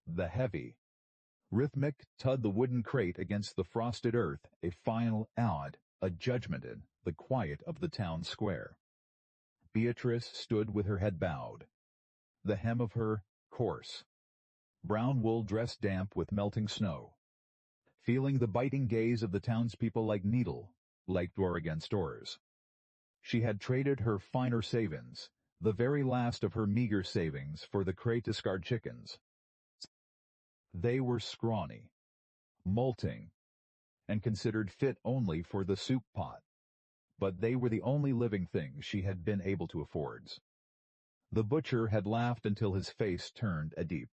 The heavy, rhythmic thud the wooden crate against the frosted earth, a final odd, a judgment in the quiet of the town square. Beatrice stood with her head bowed, the hem of her coarse, brown wool dress damp with melting snow, feeling the biting gaze of the townspeople like needle, like door against doors. She had traded her finer savings, the very last of her meager savings, for the crate-discard chickens. They were scrawny, molting, and considered fit only for the soup pot, but they were the only living things she had been able to afford. The butcher had laughed until his face turned a deep,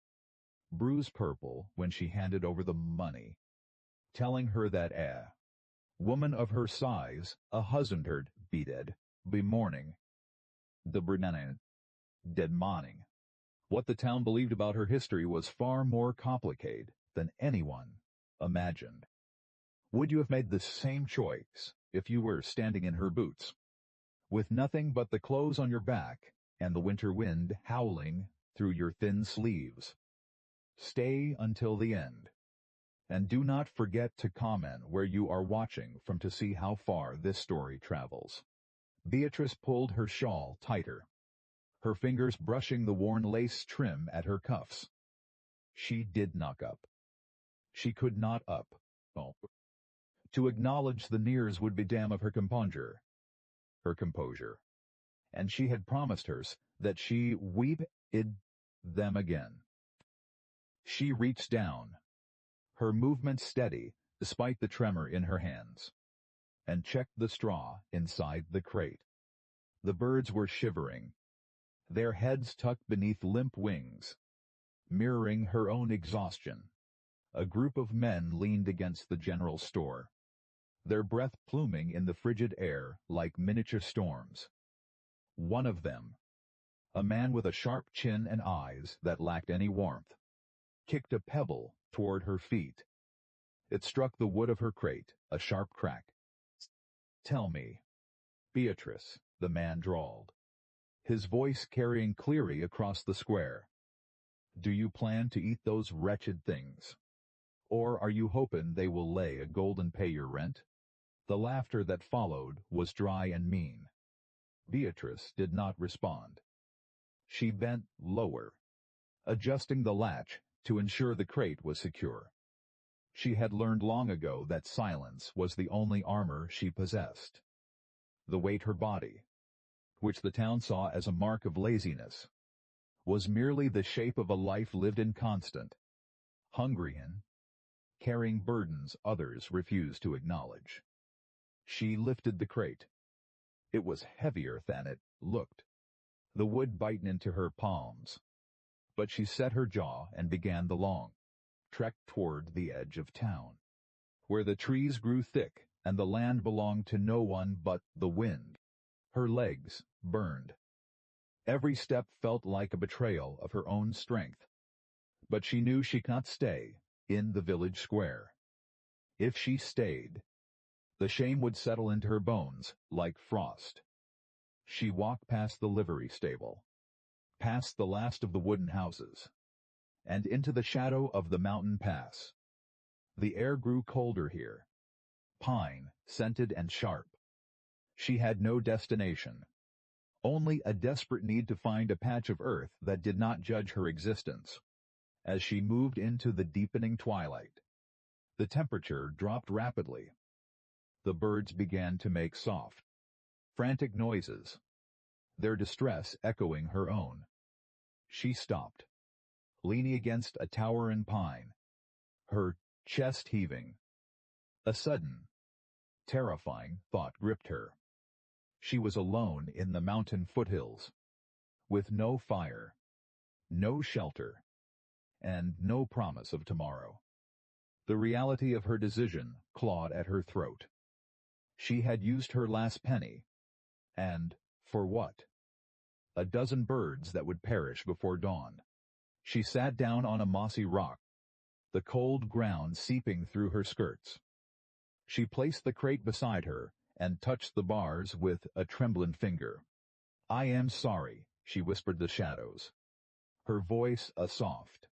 bruised purple when she handed over the money, telling her that a woman of her size, a husband'd be dead, be mourning, the Brennan, dead mourning. What the town believed about her history was far more complicated than anyone imagined. Would you have made the same choice if you were standing in her boots, with nothing but the clothes on your back and the winter wind howling through your thin sleeves? Stay until the end, and do not forget to comment where you are watching from to see how far this story travels. Beatrice pulled her shawl tighter, her fingers brushing the worn lace trim at her cuffs. She did knock up. She could not up. Oh. To acknowledge the nears would be damn of her composure. And she had promised hers that she weep-id them again. She reached down, her movements steady despite the tremor in her hands, and checked the straw inside the crate. The birds were shivering, their heads tucked beneath limp wings, mirroring her own exhaustion. A group of men leaned against the general store, their breath pluming in the frigid air like miniature storms. One of them, a man with a sharp chin and eyes that lacked any warmth, kicked a pebble toward her feet. It struck the wood of her crate, a sharp crack. "Tell me, Beatrice," the man drawled, his voice carrying clearly across the square. "Do you plan to eat those wretched things? Or are you hoping they will lay a golden pay your rent?" The laughter that followed was dry and mean. Beatrice did not respond. She bent lower, adjusting the latch to ensure the crate was secure. She had learned long ago that silence was the only armor she possessed. The weight her body, which the town saw as a mark of laziness, was merely the shape of a life lived in constant, hungry in, carrying burdens others refused to acknowledge. She lifted the crate. It was heavier than it looked, the wood biting into her palms. But she set her jaw and began the long trek toward the edge of town, where the trees grew thick and the land belonged to no one but the wind. Her legs burned. Every step felt like a betrayal of her own strength. But she knew she could not stay in the village square. If she stayed, the shame would settle into her bones like frost. She walked past the livery stable, past the last of the wooden houses, and into the shadow of the mountain pass. The air grew colder here, pine, scented and sharp. She had no destination, only a desperate need to find a patch of earth that did not judge her existence. As she moved into the deepening twilight, the temperature dropped rapidly. The birds began to make soft, frantic noises, their distress echoing her own. She stopped, leaning against a towering pine, her chest heaving. A sudden, terrifying thought gripped her. She was alone in the mountain foothills, with no fire, no shelter, and no promise of tomorrow. The reality of her decision clawed at her throat. She had used her last penny, and for what? A dozen birds that would perish before dawn. She sat down on a mossy rock, the cold ground seeping through her skirts. She placed the crate beside her and touched the bars with a trembling finger. "I am sorry," she whispered the shadows, her voice a soft,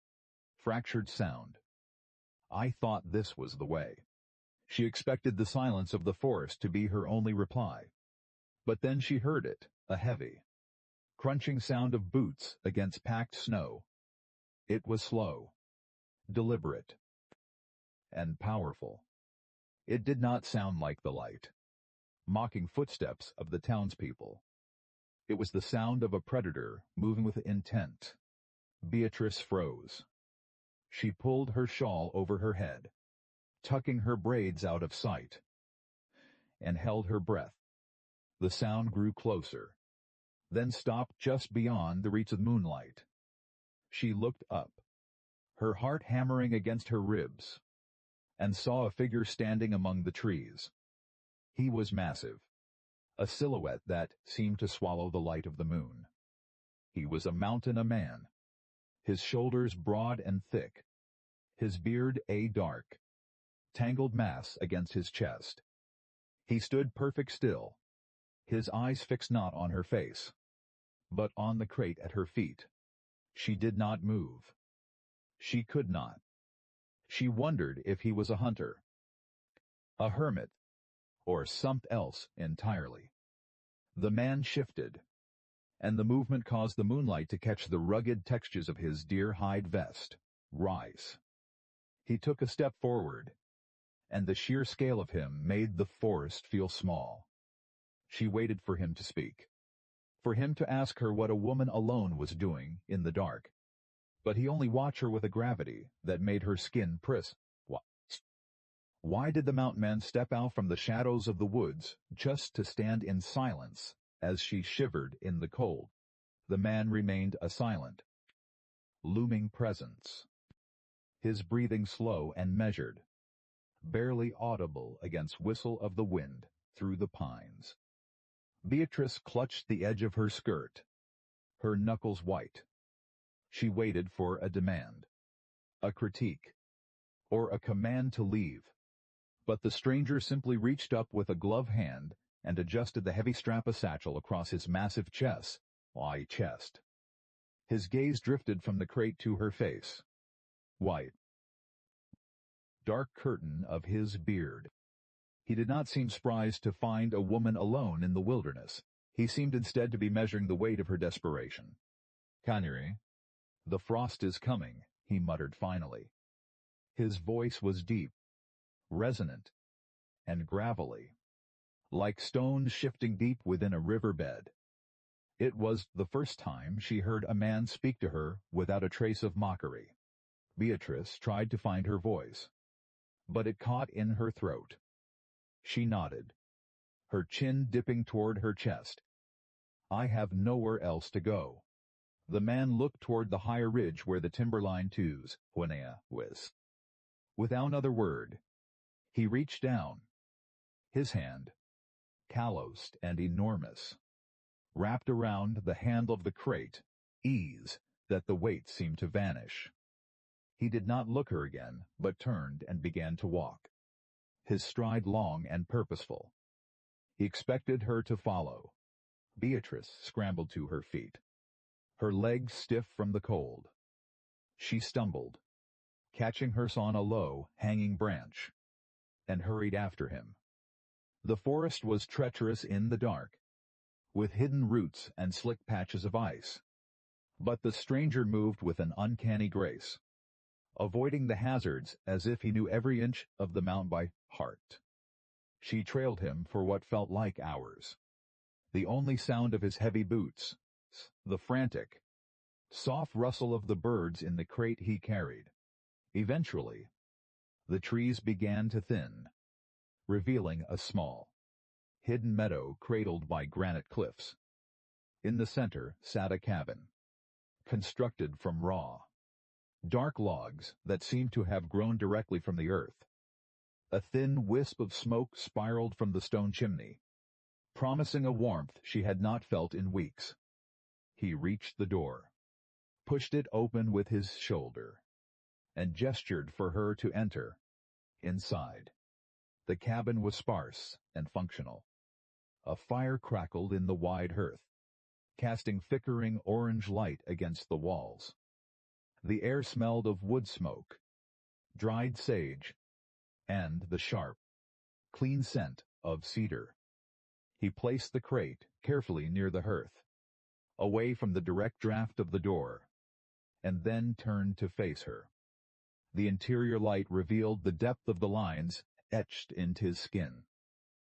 fractured sound. I thought this was the way. She expected the silence of the forest to be her only reply. But then she heard it, a heavy, crunching sound of boots against packed snow. It was slow, deliberate, and powerful. It did not sound like the light, mocking footsteps of the townspeople. It was the sound of a predator moving with intent. Beatrice froze. She pulled her shawl over her head, tucking her braids out of sight, and held her breath. The sound grew closer, then stopped just beyond the reach of moonlight. She looked up, her heart hammering against her ribs, and saw a figure standing among the trees. He was massive, a silhouette that seemed to swallow the light of the moon. He was a mountain, a man, his shoulders broad and thick, his beard a dark, tangled mass against his chest. He stood perfect still, his eyes fixed not on her face, but on the crate at her feet. She did not move. She could not. She wondered if he was a hunter, a hermit, or something else entirely. The man shifted, and the movement caused the moonlight to catch the rugged textures of his deer-hide vest. Rise. He took a step forward, and the sheer scale of him made the forest feel small. She waited for him to speak, for him to ask her what a woman alone was doing in the dark. But he only watched her with a gravity that made her skin priss. Why did the mountain man step out from the shadows of the woods just to stand in silence as she shivered in the cold? The man remained a silent, looming presence, his breathing slow and measured, barely audible against whistle of the wind through the pines. Beatrice clutched the edge of her skirt, her knuckles white. She waited for a demand, a critique, or a command to leave. But the stranger simply reached up with a gloved hand and adjusted the heavy strap of satchel across his massive chest. His gaze drifted from the crate to her face. White, dark curtain of his beard. He did not seem surprised to find a woman alone in the wilderness. He seemed instead to be measuring the weight of her desperation. "Canary, the frost is coming," he muttered finally. His voice was deep, resonant, and gravelly, like stones shifting deep within a riverbed. It was the first time she heard a man speak to her without a trace of mockery. Beatrice tried to find her voice, but it caught in her throat. She nodded, her chin dipping toward her chest. "I have nowhere else to go." The man looked toward the higher ridge where the timberline twos was. Without another word, he reached down, his hand, calloused and enormous, wrapped around the handle of the crate, ease that the weight seemed to vanish. He did not look her again, but turned and began to walk, his stride long and purposeful. He expected her to follow. Beatrice scrambled to her feet, her legs stiff from the cold. She stumbled, catching hers on a low, hanging branch, and hurried after him. The forest was treacherous in the dark, with hidden roots and slick patches of ice. But the stranger moved with an uncanny grace, avoiding the hazards as if he knew every inch of the mountain by heart. She trailed him for what felt like hours. The only sound of his heavy boots, the frantic, soft rustle of the birds in the crate he carried. Eventually, the trees began to thin, revealing a small, hidden meadow cradled by granite cliffs. In the center sat a cabin, constructed from raw, dark logs that seemed to have grown directly from the earth. A thin wisp of smoke spiraled from the stone chimney, promising a warmth she had not felt in weeks. He reached the door, pushed it open with his shoulder, and gestured for her to enter. Inside, the cabin was sparse and functional. A fire crackled in the wide hearth, casting flickering orange light against the walls. The air smelled of wood smoke, dried sage, and the sharp, clean scent of cedar. He placed the crate carefully near the hearth, away from the direct draft of the door, and then turned to face her. The interior light revealed the depth of the lines etched into his skin,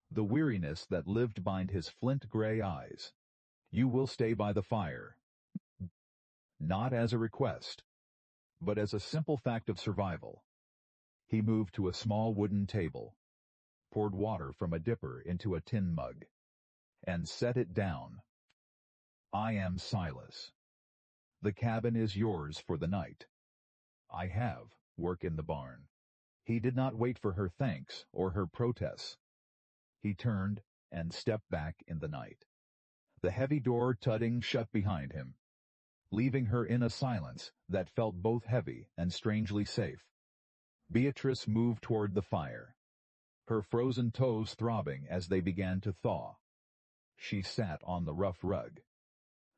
the weariness that lived behind his flint-gray eyes. "You will stay by the fire." Not as a request, but as a simple fact of survival. He moved to a small wooden table, poured water from a dipper into a tin mug, and set it down. "I am Silas. The cabin is yours for the night. I have work in the barn." He did not wait for her thanks or her protests. He turned and stepped back in the night. The heavy door thudding shut behind him, leaving her in a silence that felt both heavy and strangely safe. Beatrice moved toward the fire, her frozen toes throbbing as they began to thaw. She sat on the rough rug,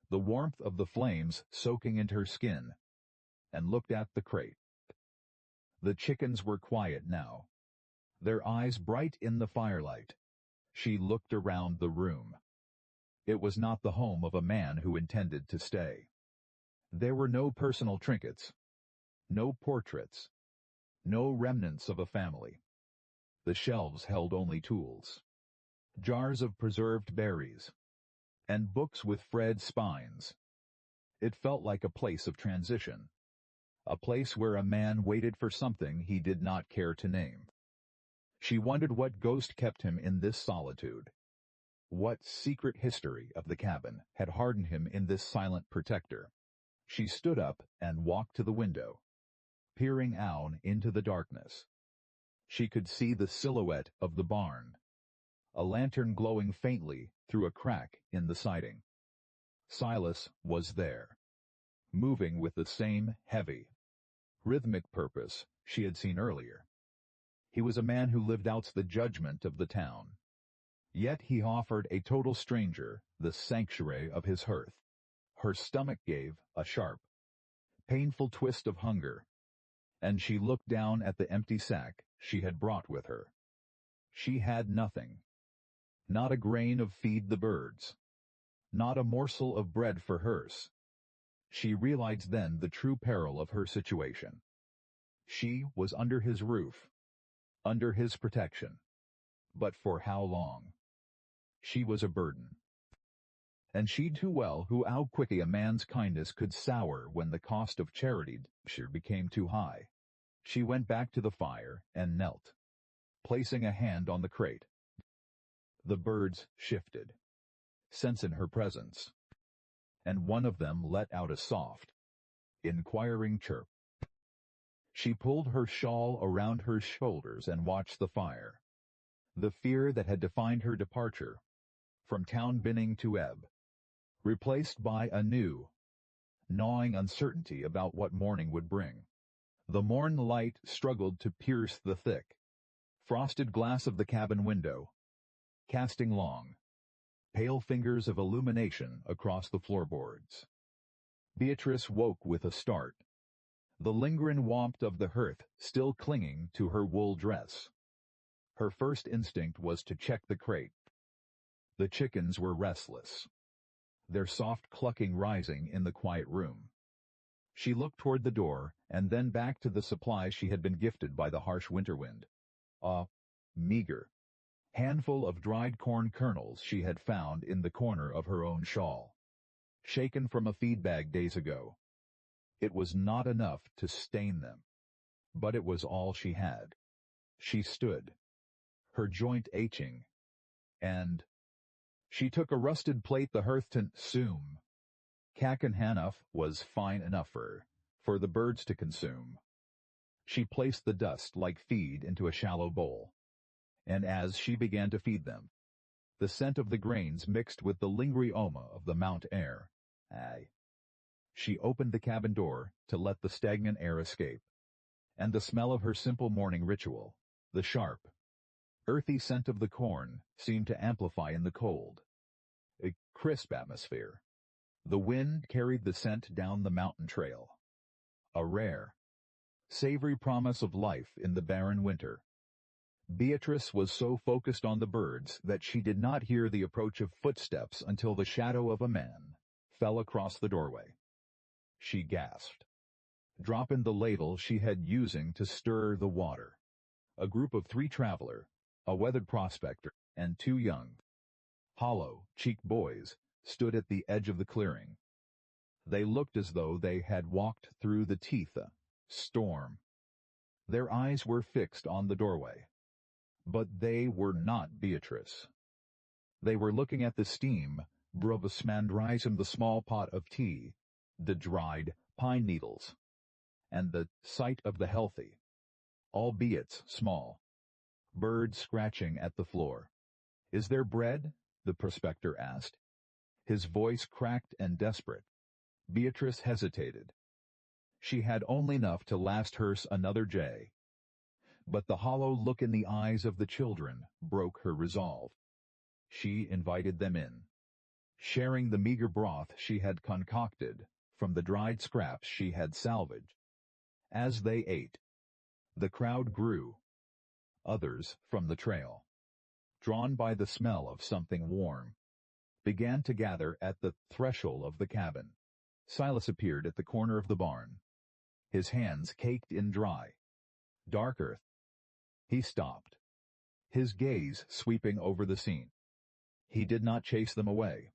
the warmth of the flames soaking into her skin, and looked at the crate. The chickens were quiet now, their eyes bright in the firelight. She looked around the room. It was not the home of a man who intended to stay. There were no personal trinkets, no portraits, no remnants of a family. The shelves held only tools, jars of preserved berries, and books with frayed spines. It felt like a place of transition, a place where a man waited for something he did not care to name. She wondered what ghost kept him in this solitude. What secret history of the cabin had hardened him in this silent protector? She stood up and walked to the window, peering out into the darkness. She could see the silhouette of the barn, a lantern glowing faintly through a crack in the siding. Silas was there, moving with the same heavy, rhythmic purpose she had seen earlier. He was a man who lived out the judgment of the town. Yet he offered a total stranger the sanctuary of his hearth. Her stomach gave a sharp, painful twist of hunger, and she looked down at the empty sack she had brought with her. She had nothing. Not a grain of feed the birds. Not a morsel of bread for hers. She realized then the true peril of her situation. She was under his roof, under his protection. But for how long? She was a burden. And she too well knew how quickly a man's kindness could sour when the cost of charity became too high. She went back to the fire and knelt, placing a hand on the crate. The birds shifted, sensing her presence, and one of them let out a soft, inquiring chirp. She pulled her shawl around her shoulders and watched the fire. The fear that had defined her departure, from town beginning to ebb, replaced by a new, gnawing uncertainty about what morning would bring. The morn light struggled to pierce the thick, frosted glass of the cabin window, casting long, pale fingers of illumination across the floorboards. Beatrice woke with a start, the lingering warmth of the hearth still clinging to her wool dress. Her first instinct was to check the crate. The chickens were restless, their soft clucking rising in the quiet room. She looked toward the door and then back to the supplies she had been gifted by the harsh winter wind. A meager handful of dried corn kernels she had found in the corner of her own shawl, shaken from a feed bag days ago. It was not enough to stain them, but it was all she had. She stood, her joint aching, and she took a rusted plate the hearth to consume. Cack and Hanoff was fine enough for the birds to consume. She placed the dust like feed into a shallow bowl, and as she began to feed them, the scent of the grains mixed with the lingering aroma of the mount air. She opened the cabin door to let the stagnant air escape, and the smell of her simple morning ritual, the sharp, earthy scent of the corn, seemed to amplify in the cold, a crisp atmosphere. The wind carried the scent down the mountain trail, a rare, savory promise of life in the barren winter. Beatrice was so focused on the birds that she did not hear the approach of footsteps until the shadow of a man fell across the doorway. She gasped, dropping the ladle she had using to stir the water. A group of 3 traveler, a weathered prospector, and 2 young, hollow-cheeked boys stood at the edge of the clearing. They looked as though they had walked through the teeth of a storm. Their eyes were fixed on the doorway. But they were not Beatrice. They were looking at the steam brobosmandrism, the small pot of tea, the dried pine needles, and the sight of the healthy, albeit small, bird scratching at the floor. "Is there bread?" the prospector asked. His voice cracked and desperate. Beatrice hesitated. She had only enough to last her another day. But the hollow look in the eyes of the children broke her resolve. She invited them in, sharing the meager broth she had concocted from the dried scraps she had salvaged. As they ate, the crowd grew. Others, from the trail, drawn by the smell of something warm, began to gather at the threshold of the cabin. Silas appeared at the corner of the barn, his hands caked in dry, dark earth. He stopped, his gaze sweeping over the scene. He did not chase them away.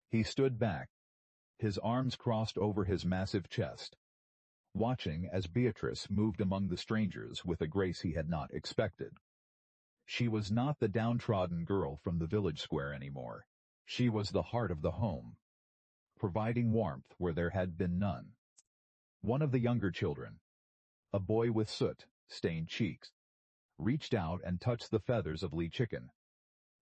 He stood back, his arms crossed over his massive chest, watching as Beatrice moved among the strangers with a grace he had not expected. She was not the downtrodden girl from the village square anymore. She was the heart of the home, providing warmth where there had been none. One of the younger children, a boy with soot-stained cheeks, reached out and touched the feathers of Lee Chicken,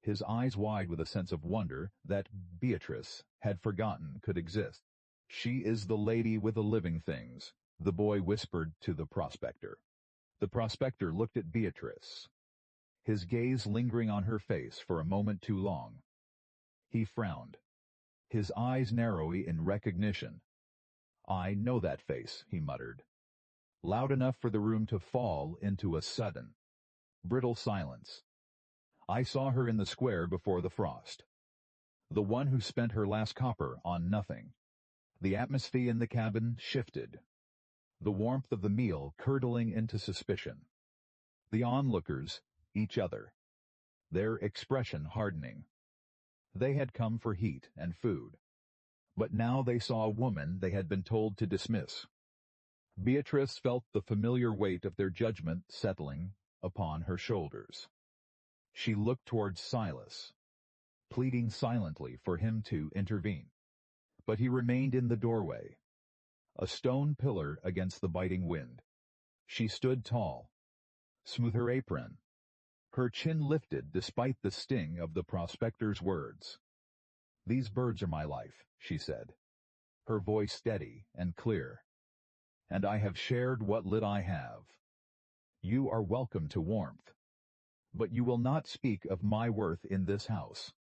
his eyes wide with a sense of wonder that Beatrice had forgotten could exist. "She is the lady with the living things," the boy whispered to the prospector. The prospector looked at Beatrice, his gaze lingering on her face for a moment too long. He frowned, his eyes narrowing in recognition. "I know that face," he muttered, loud enough for the room to fall into a sudden, brittle silence. "I saw her in the square before the frost. The one who spent her last copper on nothing." The atmosphere in the cabin shifted, the warmth of the meal curdling into suspicion. The onlookers, each other, their expression hardening. They had come for heat and food, but now they saw a woman they had been told to dismiss. Beatrice felt the familiar weight of their judgment settling upon her shoulders. She looked towards Silas, pleading silently for him to intervene. But he remained in the doorway, a stone pillar against the biting wind. She stood tall, smooth her apron, her chin lifted despite the sting of the prospector's words. "These birds are my life," she said, her voice steady and clear, "and I have shared what little I have. You are welcome to warmth, but you will not speak of my worth in this house."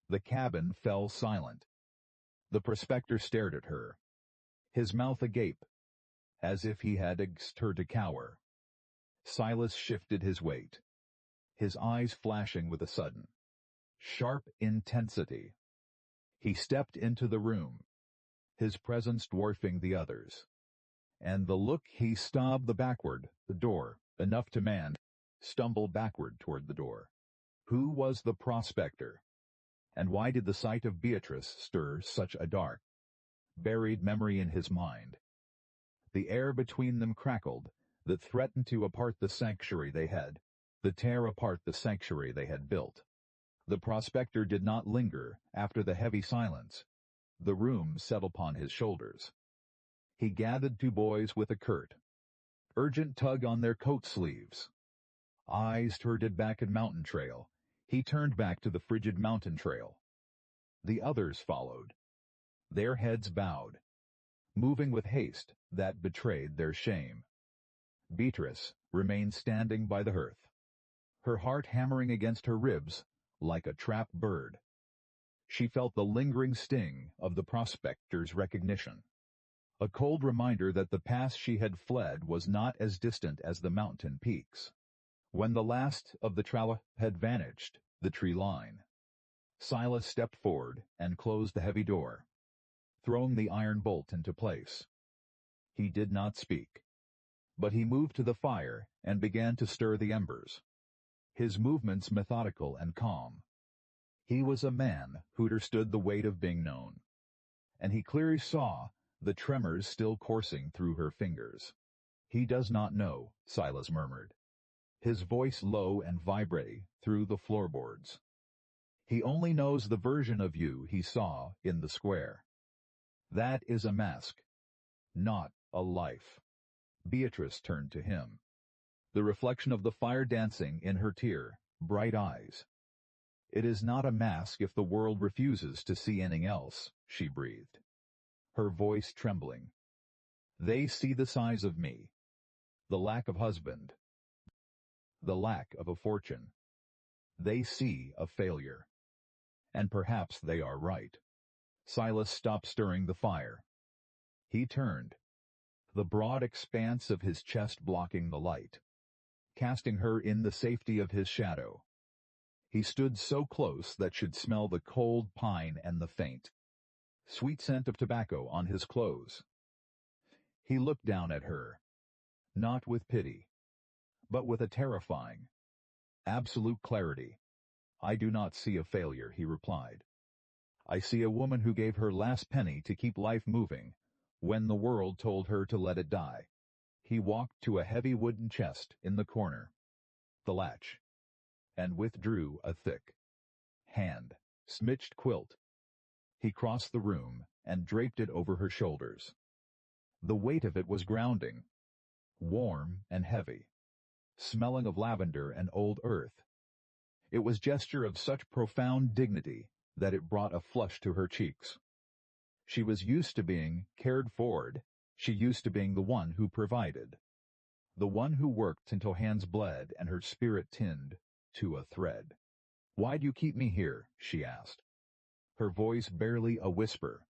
The cabin fell silent. The prospector stared at her, his mouth agape, as if he had asked her to cower. Silas shifted his weight, his eyes flashing with a sudden, sharp intensity. He stepped into the room, his presence dwarfing the others. And the look he stopped the door, enough to man, stumble backward toward the door. Who was the prospector? And why did the sight of Beatrice stir such a dark, buried memory in his mind? The air between them crackled, that threatened to apart the sanctuary they had, to tear apart the sanctuary they had built. The prospector did not linger after the heavy silence. The room settled upon his shoulders. He gathered 2 boys with a curt, urgent tug on their coat sleeves. Eyes turned back at mountain trail. He turned back to the frigid mountain trail. The others followed, their heads bowed, moving with haste that betrayed their shame. Beatrice remained standing by the hearth, her heart hammering against her ribs like a trapped bird. She felt the lingering sting of the prospector's recognition. a cold reminder that the past she had fled was not as distant as the mountain peaks. When the last of the tralla had vanished, the tree line, Silas stepped forward and closed the heavy door, throwing the iron bolt into place. He did not speak, but he moved to the fire and began to stir the embers, his movements methodical and calm. He was a man who understood the weight of being known, and he clearly saw the tremors still coursing through her fingers. "He does not know," Silas murmured, his voice low and vibrating through the floorboards. "He only knows the version of you he saw in the square. That is a mask, not a life." Beatrice turned to him, the reflection of the fire dancing in her tear, bright eyes. "It is not a mask if the world refuses to see anything else," she breathed, her voice trembling. "They see the size of me, the lack of husband, the lack of a fortune. They see a failure. And perhaps they are right." Silas stopped stirring the fire. He turned, the broad expanse of his chest blocking the light, casting her in the safety of his shadow. He stood so close that she'd smell the cold pine and the faint, sweet scent of tobacco on his clothes. He looked down at her, not with pity, but with a terrifying, absolute clarity. "I do not see a failure," he replied. "I see a woman who gave her last penny to keep life moving when the world told her to let it die." He walked to a heavy wooden chest in the corner, the latch, and withdrew a thick, hand-stitched quilt. He crossed the room and draped it over her shoulders. The weight of it was grounding, warm and heavy, smelling of lavender and old earth. It was gesture of such profound dignity that it brought a flush to her cheeks. She was used to being cared for. She used to being the one who provided, the one who worked until hands bled and her spirit thinned to a thread. "Why do you keep me here?" she asked, her voice barely a whisper.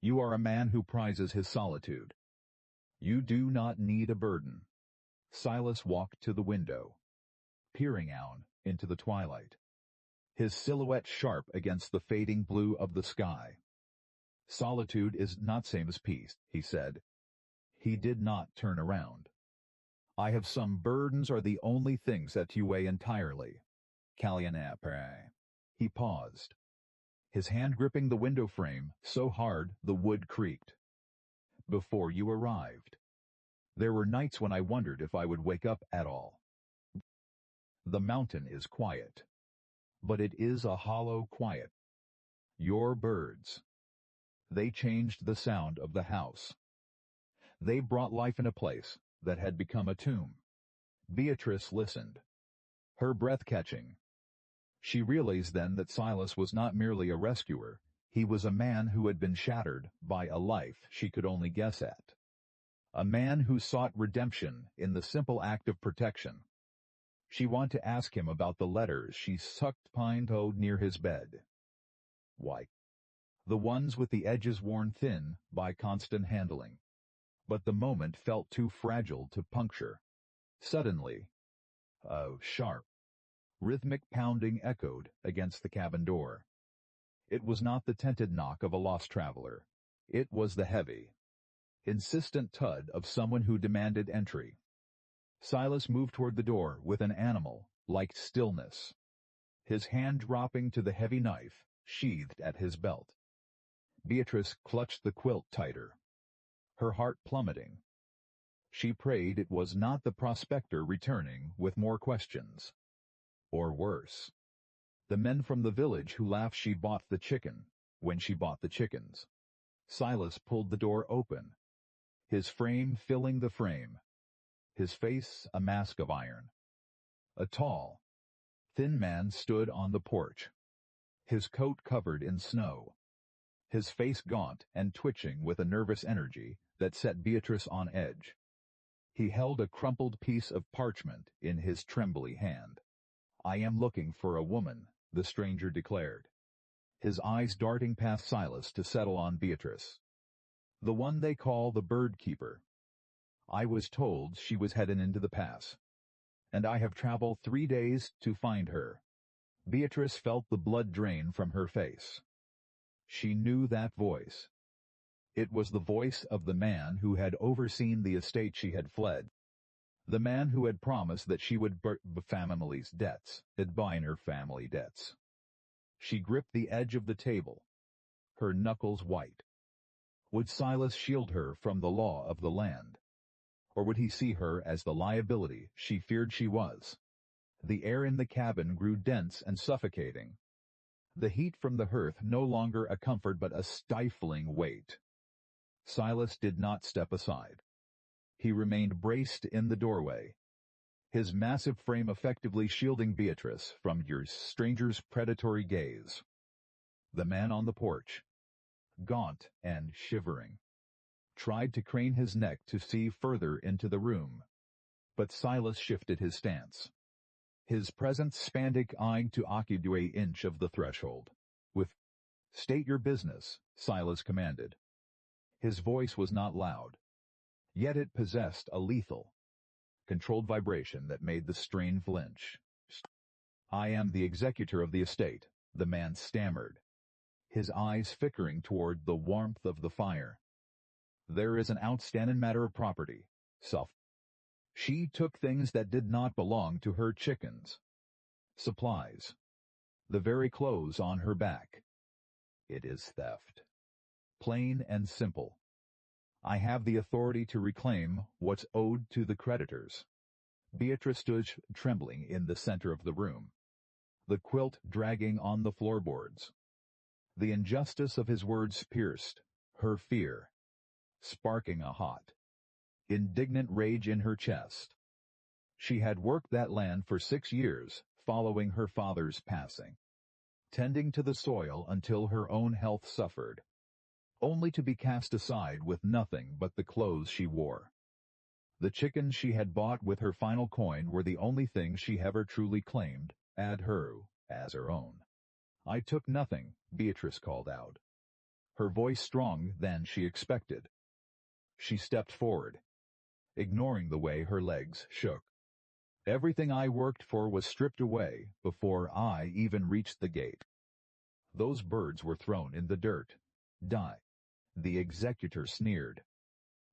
"You are a man who prizes his solitude. You do not need a burden." Silas walked to the window, peering out into the twilight, his silhouette sharp against the fading blue of the sky. "Solitude is not same as peace," he said. He did not turn around. "I have some burdens are the only things that you weigh entirely. Calianapre." He paused, his hand gripping the window frame so hard the wood creaked. "Before you arrived. There were nights when I wondered if I would wake up at all. The mountain is quiet, but it is a hollow quiet. Your birds, they changed the sound of the house. They brought life in a place that had become a tomb." Beatrice listened, her breath catching. She realized then that Silas was not merely a rescuer, he was a man who had been shattered by a life she could only guess at. A man who sought redemption in the simple act of protection. She wanted to ask him about the letters she sucked pine-toed near his bed. Why? The ones with the edges worn thin by constant handling. But the moment felt too fragile to puncture. Suddenly, a sharp, rhythmic pounding echoed against the cabin door. It was not the tented knock of a lost traveler. It was the heavy, insistent thud of someone who demanded entry. Silas moved toward the door with an animal-like stillness, his hand dropping to the heavy knife sheathed at his belt. Beatrice clutched the quilt tighter, her heart plummeting. She prayed it was not the prospector returning with more questions. Or worse, the men from the village who laughed she bought the chicken when she bought the chickens. Silas pulled the door open, his frame filling the frame, his face a mask of iron. A tall, thin man stood on the porch, his coat covered in snow, his face gaunt and twitching with a nervous energy that set Beatrice on edge. He held a crumpled piece of parchment in his trembly hand. "I am looking for a woman," the stranger declared, his eyes darting past Silas to settle on Beatrice. The one they call the bird keeper. I was told she was heading into the pass, and I have traveled 3 days to find her." Beatrice felt the blood drain from her face. She knew that voice. It was the voice of the man who had overseen the estate she had fled. The man who had promised that she would buy her family debts. She gripped the edge of the table, her knuckles white. Would Silas shield her from the law of the land? Or would he see her as the liability she feared she was? The air in the cabin grew dense and suffocating. The heat from the hearth no longer a comfort but a stifling weight. Silas did not step aside. He remained braced in the doorway, his massive frame effectively shielding Beatrice from your stranger's predatory gaze. The man on the porch, gaunt and shivering, tried to crane his neck to see further into the room, but Silas shifted his stance. His presence spanning to occupy an inch of the threshold. "State your business," Silas commanded. His voice was not loud, yet it possessed a lethal, controlled vibration that made the strain flinch. "I am the executor of the estate," the man stammered, his eyes flickering toward the warmth of the fire. "There is an outstanding matter of property. She took things that did not belong to her chickens. Supplies. The very clothes on her back. It is theft. Plain and simple. I have the authority to reclaim what's owed to the creditors." Beatrice stood trembling in the center of the room, the quilt dragging on the floorboards. The injustice of his words pierced her fear, sparking a hot, indignant rage in her chest. She had worked that land for 6 years following her father's passing, tending to the soil until her own health suffered, only to be cast aside with nothing but the clothes she wore. The chickens she had bought with her final coin were the only thing she ever truly claimed as her own. "I took nothing," Beatrice called out, her voice stronger than she expected. She stepped forward, ignoring the way her legs shook. "Everything I worked for was stripped away before I even reached the gate. Those birds were thrown in the dirt. Die." The executor sneered,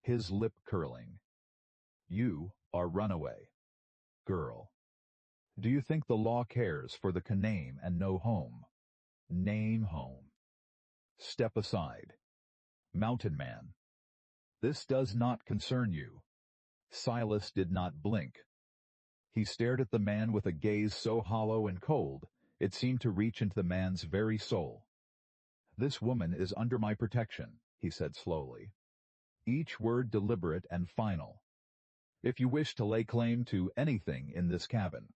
his lip curling. "You are runaway, girl. Do you think the law cares for the name and no home? Name home. Step aside. Mountain man. This does not concern you." Silas did not blink. He stared at the man with a gaze so hollow and cold, it seemed to reach into the man's very soul. "This woman is under my protection," he said slowly, each word deliberate and final. "If you wish to lay claim to anything in this cabin,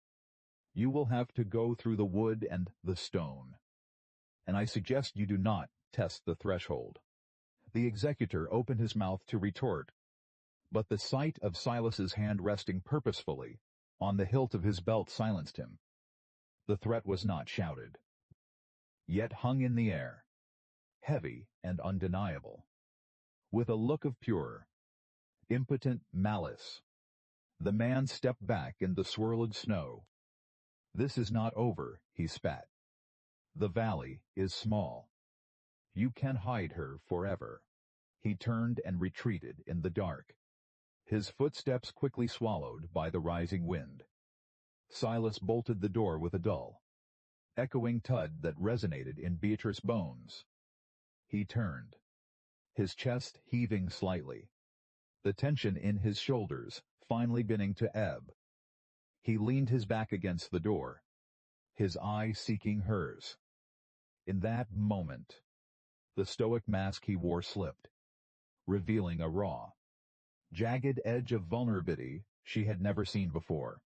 you will have to go through the wood and the stone. And I suggest you do not test the threshold." The executor opened his mouth to retort, but the sight of Silas's hand resting purposefully on the hilt of his belt silenced him. The threat was not shouted, yet hung in the air, heavy and undeniable, with a look of pure, impotent malice. The man stepped back in the swirled snow. "This is not over," he spat. "The valley is small. You can hide her forever." He turned and retreated in the dark, his footsteps quickly swallowed by the rising wind. Silas bolted the door with a dull, echoing thud that resonated in Beatrice's bones. He turned, his chest heaving slightly, the tension in his shoulders finally beginning to ebb. He leaned his back against the door, his eye seeking hers. In that moment, the stoic mask he wore slipped, revealing a raw, jagged edge of vulnerability she had never seen before.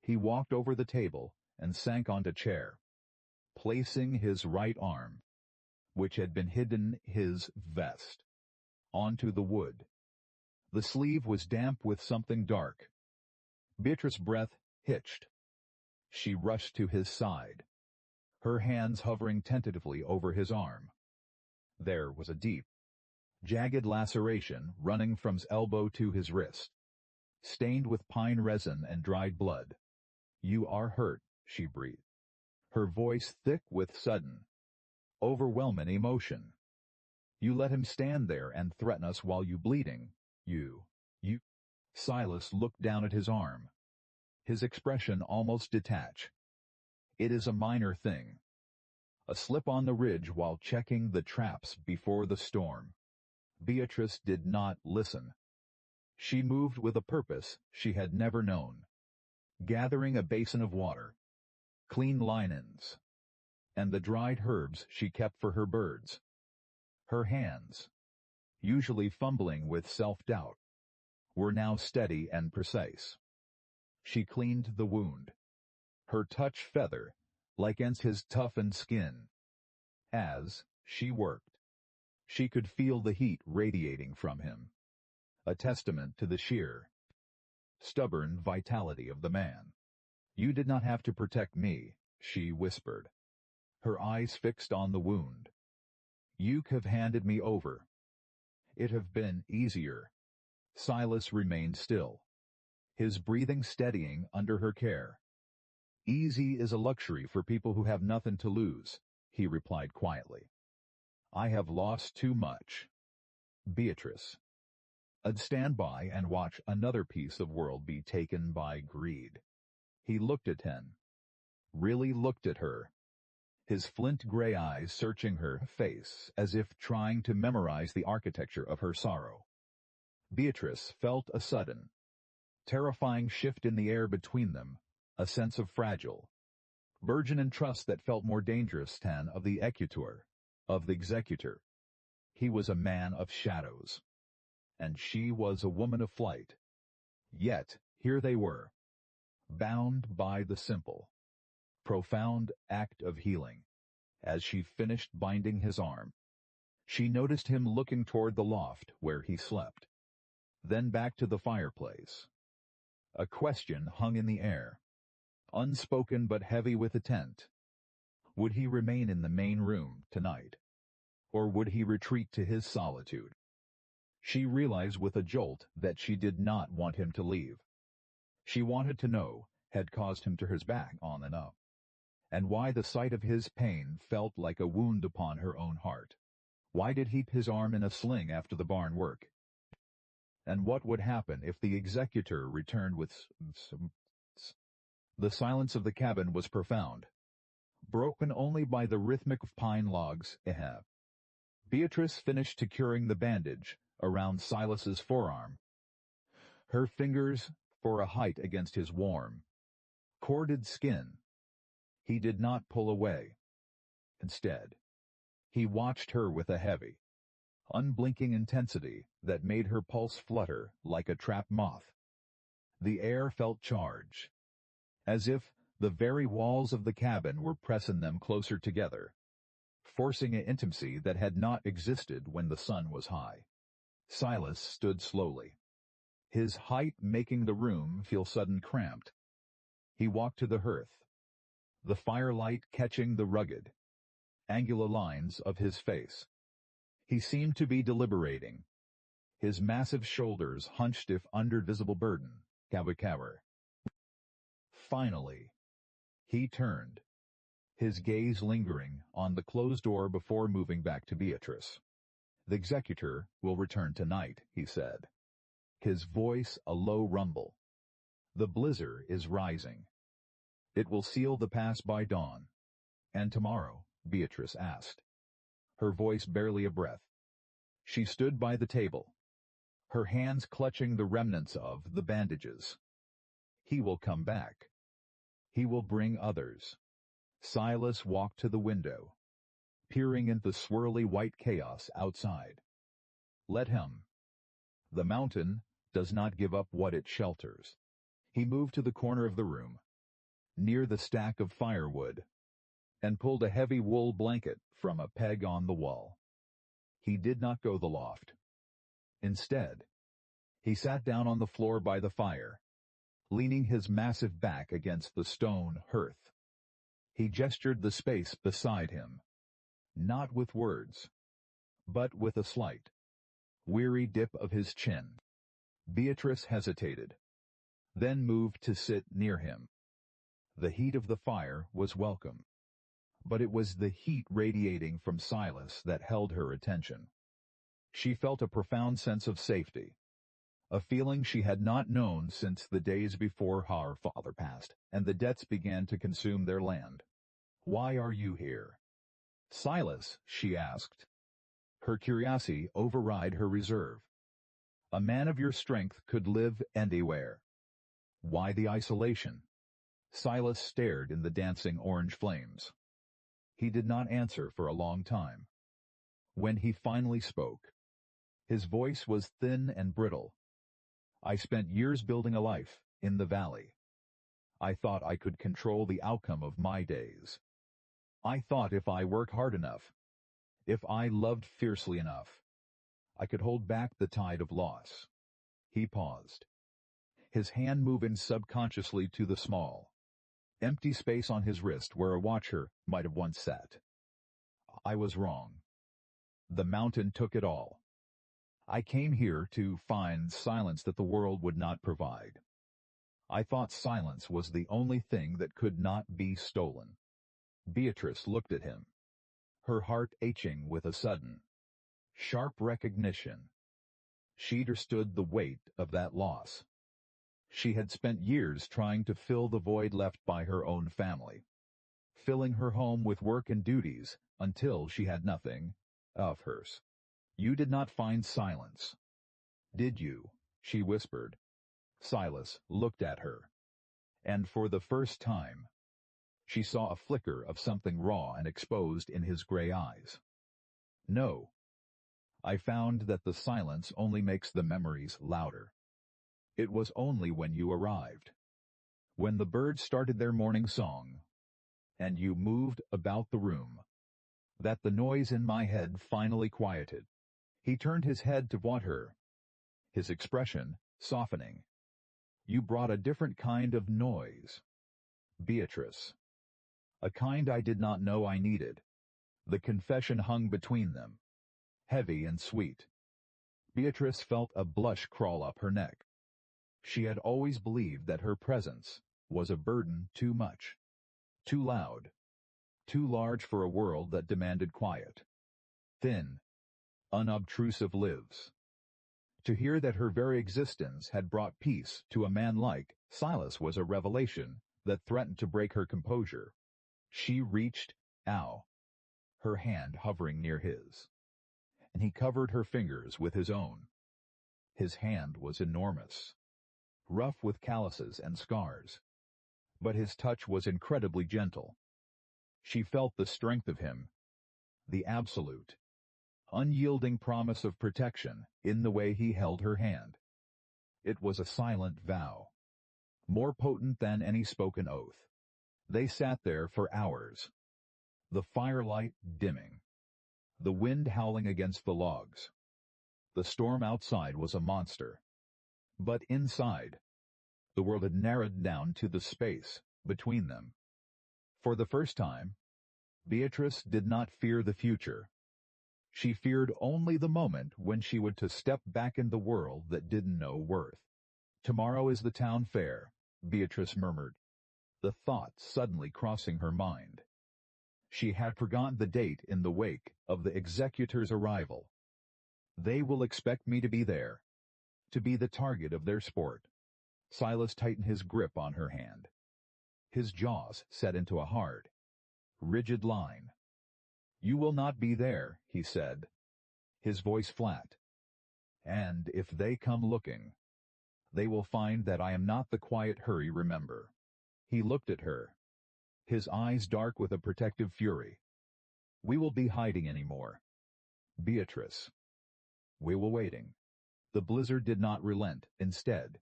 He walked over the table and sank onto a chair, placing his right arm, which had been hidden his vest, onto the wood. The sleeve was damp with something dark. Beatrice's breath hitched. She rushed to his side, her hands hovering tentatively over his arm. There was a deep, jagged laceration running from his elbow to his wrist, stained with pine resin and dried blood. "You are hurt," she breathed, her voice thick with sudden, overwhelming emotion. "You let him stand there and threaten us while you bleeding. You. Silas looked down at his arm, his expression almost detached. "It is a minor thing. A slip on the ridge while checking the traps before the storm." Beatrice did not listen. She moved with a purpose she had never known, gathering a basin of water, clean linens, and the dried herbs she kept for her birds. Her hands, usually fumbling with self-doubt, were now steady and precise. She cleaned the wound, her touch feather, like against his toughened skin. As she worked, she could feel the heat radiating from him, a testament to the sheer, stubborn vitality of the man. "You did not have to protect me," she whispered, her eyes fixed on the wound. "You have handed me over. It have been easier." Silas remained still, his breathing steadying under her care. "Easy is a luxury for people who have nothing to lose," he replied quietly. "I have lost too much." Beatrice. I'd stand by and watch another piece of world be taken by greed. He looked at Hen. Really looked at her, his flint gray eyes searching her face as if trying to memorize the architecture of her sorrow. Beatrice felt a sudden, terrifying shift in the air between them, a sense of fragile, burgeoning trust that felt more dangerous than of the executor. He was a man of shadows, and she was a woman of flight. Yet here they were, bound by the simple, profound act of healing. As she finished binding his arm, she noticed him looking toward the loft where he slept, then back to the fireplace. A question hung in the air, unspoken but heavy with intent. Would he remain in the main room tonight, or would he retreat to his solitude? She realized with a jolt that she did not want him to leave. She wanted to know, had caused him to his back on and up, and why the sight of his pain felt like a wound upon her own heart. Why did he keep his arm in a sling after the barn work? And what would happen if the executor returned with some... The silence of the cabin was profound, broken only by the rhythmic of pine logs. Beatrice finished securing the bandage around Silas's forearm, her fingers for a height against his warm, corded skin. He did not pull away. Instead, he watched her with a heavy, unblinking intensity that made her pulse flutter like a trapped moth. The air felt charged, as if the very walls of the cabin were pressing them closer together, forcing an intimacy that had not existed when the sun was high. Silas stood slowly, his height making the room feel sudden cramped. He walked to the hearth, the firelight catching the rugged, angular lines of his face. He seemed to be deliberating, his massive shoulders hunched if under visible burden. Cover. Finally, he turned, his gaze lingering on the closed door before moving back to Beatrice. "The executor will return tonight," he said, his voice a low rumble. "The blizzard is rising. It will seal the pass by dawn." "And tomorrow?" Beatrice asked, her voice barely a breath. She stood by the table, her hands clutching the remnants of the bandages. "He will come back. He will bring others." Silas walked to the window, peering into the swirly white chaos outside. "Let him. The mountain does not give up what it shelters." He moved to the corner of the room, near the stack of firewood, and pulled a heavy wool blanket from a peg on the wall. He did not go the loft. Instead, he sat down on the floor by the fire, leaning his massive back against the stone hearth. He gestured the space beside him, not with words, but with a slight, weary dip of his chin. Beatrice hesitated, then moved to sit near him. The heat of the fire was welcome, but it was the heat radiating from Silas that held her attention. She felt a profound sense of safety, a feeling she had not known since the days before her father passed, and the debts began to consume their land. "Why are you here, Silas?" she asked. Her curiosity override her reserve. "A man of your strength could live anywhere. Why the isolation?" Silas stared in the dancing orange flames. He did not answer for a long time. When he finally spoke, his voice was thin and brittle. "I spent years building a life in the valley. I thought I could control the outcome of my days. I thought if I worked hard enough, if I loved fiercely enough, I could hold back the tide of loss." He paused, his hand moving subconsciously to the small, empty space on his wrist where a watcher might have once sat. "I was wrong. The mountain took it all. I came here to find silence that the world would not provide. I thought silence was the only thing that could not be stolen." Beatrice looked at him, her heart aching with a sudden, sharp recognition. She understood the weight of that loss. She had spent years trying to fill the void left by her own family, filling her home with work and duties until she had nothing of hers. "You did not find silence, did you?" she whispered. Silas looked at her, and for the first time, she saw a flicker of something raw and exposed in his gray eyes. "No. I found that the silence only makes the memories louder. It was only when you arrived, when the birds started their morning song, and you moved about the room, that the noise in my head finally quieted." He turned his head toward her, his expression softening. "You brought a different kind of noise, Beatrice. A kind I did not know I needed." The confession hung between them, heavy and sweet. Beatrice felt a blush crawl up her neck. She had always believed that her presence was a burden too much, too loud, too large for a world that demanded quiet, thin, unobtrusive lives. To hear that her very existence had brought peace to a man like Silas was a revelation that threatened to break her composure. She reached out, her hand hovering near his, and he covered her fingers with his own. His hand was enormous, rough with calluses and scars, but his touch was incredibly gentle. She felt the strength of him, the absolute, unyielding promise of protection in the way he held her hand. It was a silent vow, more potent than any spoken oath. They sat there for hours, the firelight dimming, the wind howling against the logs. The storm outside was a monster, but inside, the world had narrowed down to the space between them. For the first time, Beatrice did not fear the future. She feared only the moment when she would to step back in the world that didn't know worth. "Tomorrow is the town fair," Beatrice murmured, the thought suddenly crossing her mind. She had forgotten the date in the wake of the executor's arrival. "They will expect me to be there, to be the target of their sport." Silas tightened his grip on her hand. His jaws set into a hard, rigid line. "You will not be there," he said, his voice flat. "And if they come looking, they will find that I am not the quiet hurry, remember." He looked at her, his eyes dark with a protective fury. "We will be hiding anymore, Beatrice. We will waiting." The blizzard did not relent. Instead,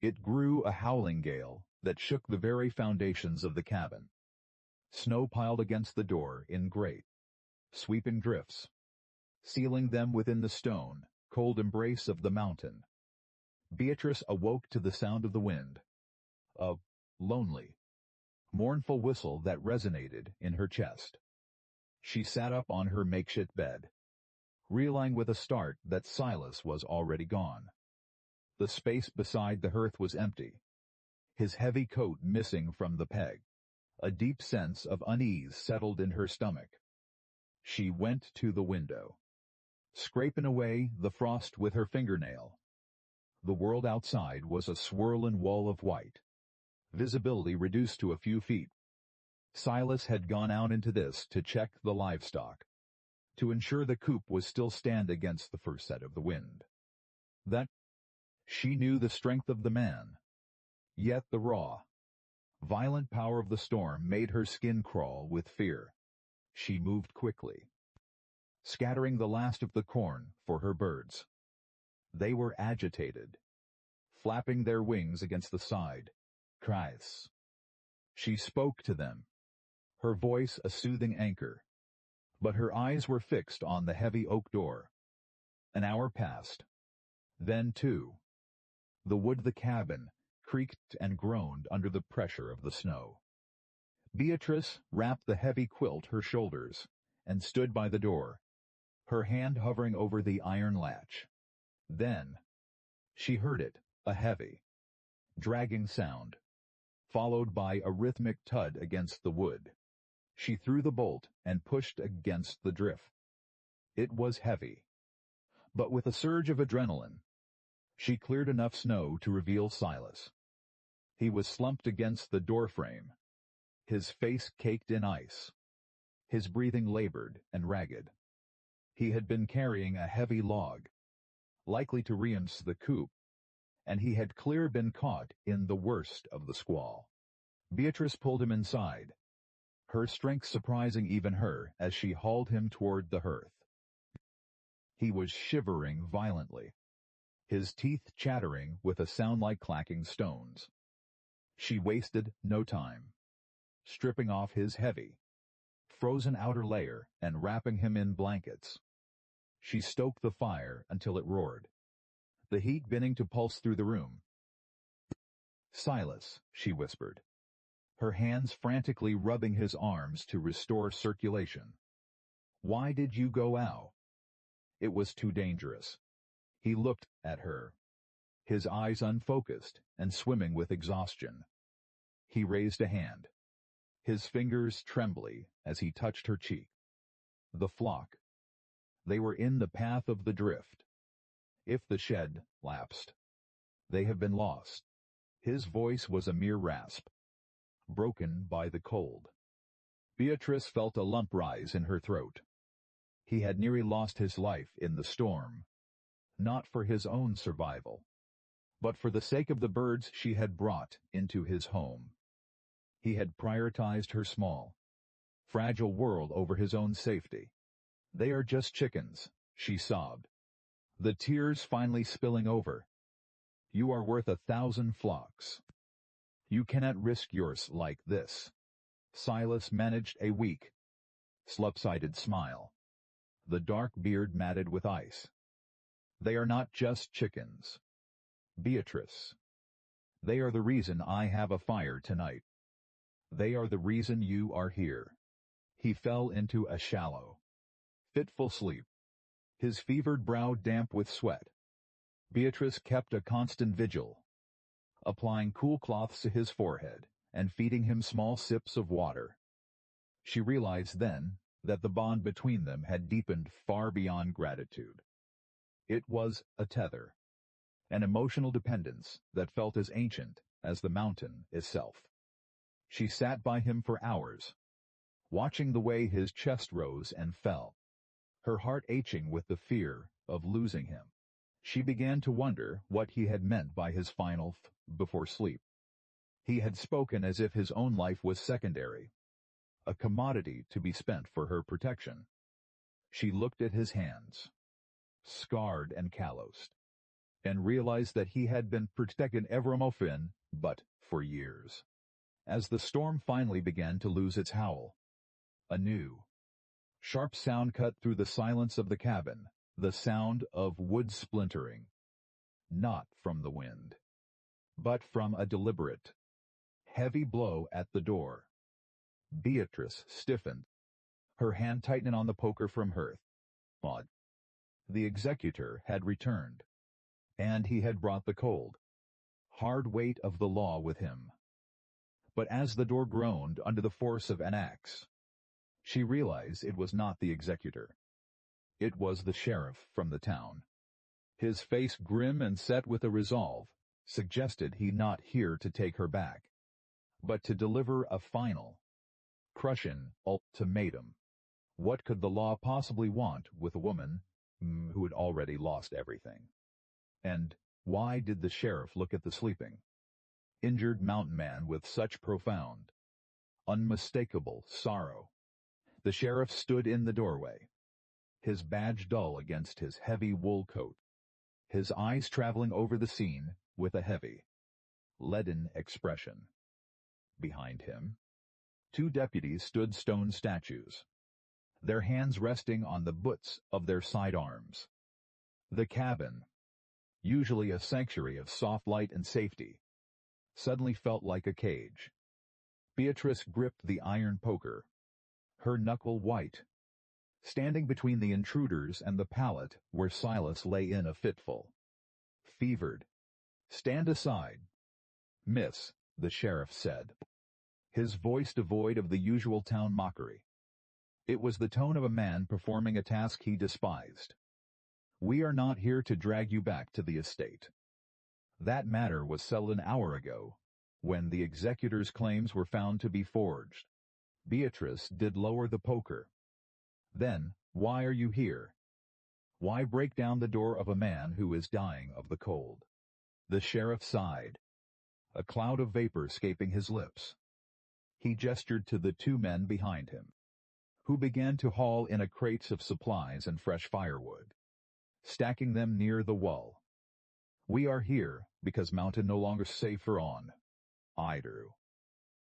it grew a howling gale that shook the very foundations of the cabin. Snow piled against the door in great, sweeping drifts, sealing them within the stone, cold embrace of the mountain. Beatrice awoke to the sound of the wind, a lonely, mournful whistle that resonated in her chest. She sat up on her makeshift bed, realizing with a start that Silas was already gone. The space beside the hearth was empty, his heavy coat missing from the peg. A deep sense of unease settled in her stomach. She went to the window, scraping away the frost with her fingernail. The world outside was a swirling wall of white, visibility reduced to a few feet. Silas had gone out into this to check the livestock, to ensure the coop was still stand against the first set of the wind. That she knew the strength of the man, yet the raw, violent power of the storm made her skin crawl with fear. She moved quickly, scattering the last of the corn for her birds. They were agitated, flapping their wings against the side. Cries. She spoke to them, her voice a soothing anchor, but her eyes were fixed on the heavy oak door. An hour passed. Then, too, the wood of the cabin creaked and groaned under the pressure of the snow. Beatrice wrapped the heavy quilt her shoulders and stood by the door, her hand hovering over the iron latch. Then she heard it, a heavy, dragging sound, followed by a rhythmic thud against the wood. She threw the bolt and pushed against the drift. It was heavy, but with a surge of adrenaline, she cleared enough snow to reveal Silas. He was slumped against the doorframe, his face caked in ice, his breathing labored and ragged. He had been carrying a heavy log, likely to reinforce the coop, and he had clearly been caught in the worst of the squall. Beatrice pulled him inside, her strength surprising even her as she hauled him toward the hearth. He was shivering violently, his teeth chattering with a sound like clacking stones. She wasted no time, stripping off his heavy, frozen outer layer and wrapping him in blankets. She stoked the fire until it roared, the heat beginning to pulse through the room. "Silas," she whispered, her hands frantically rubbing his arms to restore circulation. "Why did you go out?" It was too dangerous. He looked at her, his eyes unfocused and swimming with exhaustion. He raised a hand, his fingers trembly as he touched her cheek. The flock. They were in the path of the drift. If the shed lapsed, they have been lost. His voice was a mere rasp, broken by the cold. Beatrice felt a lump rise in her throat. He had nearly lost his life in the storm, not for his own survival, but for the sake of the birds she had brought into his home. He had prioritized her small, fragile world over his own safety. "They are just chickens," she sobbed, the tears finally spilling over. "You are worth 1,000 flocks. You cannot risk yours like this." Silas managed a weak, slop-sided smile, the dark beard matted with ice. "They are not just chickens, Beatrice. They are the reason I have a fire tonight. They are the reason you are here." He fell into a shallow, fitful sleep, his fevered brow damp with sweat. Beatrice kept a constant vigil, applying cool cloths to his forehead and feeding him small sips of water. She realized then that the bond between them had deepened far beyond gratitude. It was a tether, an emotional dependence that felt as ancient as the mountain itself. She sat by him for hours, watching the way his chest rose and fell, her heart aching with the fear of losing him. She began to wonder what he had meant by his final before sleep. He had spoken as if his own life was secondary, a commodity to be spent for her protection. She looked at his hands, scarred and calloused, and realized that he had been protected evermofin, but for years. As the storm finally began to lose its howl, a new, sharp sound cut through the silence of the cabin, the sound of wood splintering, not from the wind, but from a deliberate, heavy blow at the door. Beatrice stiffened, her hand tightening on the poker from hearth. "Maud, The executor had returned, and he had brought the cold, hard weight of the law with him. But as the door groaned under the force of an axe, she realized it was not the executor. It was the sheriff from the town. His face grim and set with a resolve suggested he not here to take her back, but to deliver a final, crushing ultimatum. What could the law possibly want with a woman who had already lost everything? And why did the sheriff look at the sleeping, injured mountain man with such profound, unmistakable sorrow? The sheriff stood in the doorway, his badge dull against his heavy wool coat, his eyes traveling over the scene with a heavy, leaden expression. Behind him, two deputies stood stone statues, their hands resting on the butts of their sidearms. The cabin, usually a sanctuary of soft light and safety, suddenly felt like a cage. Beatrice gripped the iron poker, her knuckle white, standing between the intruders and the pallet where Silas lay in a fitful, fevered. "Stand aside, miss," the sheriff said, his voice devoid of the usual town mockery. It was the tone of a man performing a task he despised. "We are not here to drag you back to the estate. That matter was settled an hour ago, when the executor's claims were found to be forged." Beatrice did lower the poker. "Then, why are you here? Why break down the door of a man who is dying of the cold?" The sheriff sighed, a cloud of vapor escaping his lips. He gestured to the two men behind him, who began to haul in crates of supplies and fresh firewood, stacking them near the wall. "We are here because mountain no longer safer on Idru.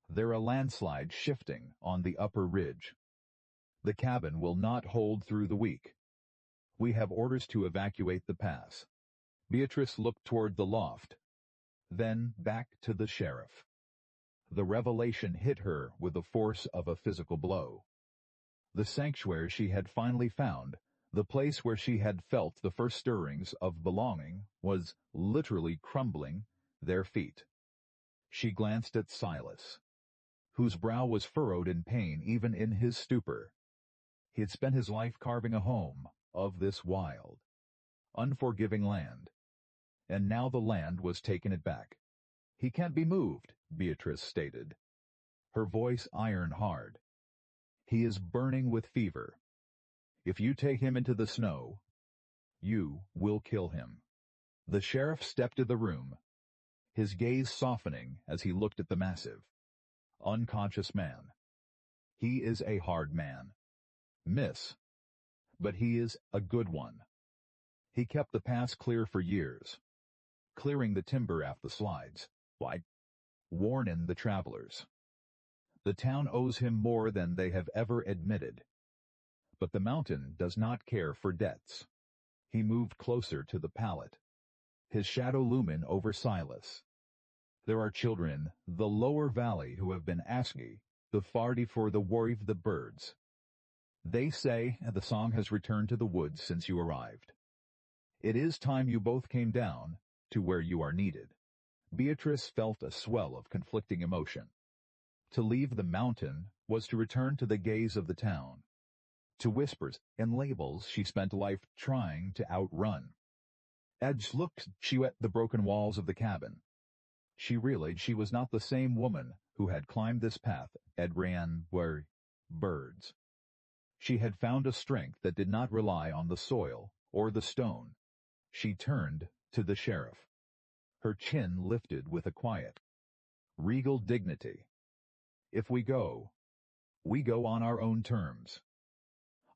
There a landslide shifting on the upper ridge. The cabin will not hold through the week. We have orders to evacuate the pass." Beatrice looked toward the loft, then back to the sheriff. The revelation hit her with the force of a physical blow. The sanctuary she had finally found, the place where she had felt the first stirrings of belonging, was literally crumbling their feet. She glanced at Silas, whose brow was furrowed in pain even in his stupor. He had spent his life carving a home of this wild, unforgiving land, and now the land was taking it back. "He can't be moved," Beatrice stated, her voice iron hard. "He is burning with fever. If you take him into the snow, you will kill him." The sheriff stepped to the room, his gaze softening as he looked at the massive, unconscious man. "He is a hard man, miss, but he is a good one. He kept the pass clear for years, clearing the timber after the slides, warning the travelers. The town owes him more than they have ever admitted. But the mountain does not care for debts." He moved closer to the pallet, his shadow looming over Silas. "There are children in the lower valley who have been asking the fardy for the worry of the birds. They say the song has returned to the woods since you arrived. It is time you both came down to where you are needed." Beatrice felt a swell of conflicting emotion. To leave the mountain was to return to the gaze of the town, to whispers and labels she spent life trying to outrun. As she at the broken walls of the cabin, she realized she was not the same woman who had climbed this path at ran where birds. She had found a strength that did not rely on the soil or the stone. She turned to the sheriff, her chin lifted with a quiet, regal dignity. "If we go on our own terms.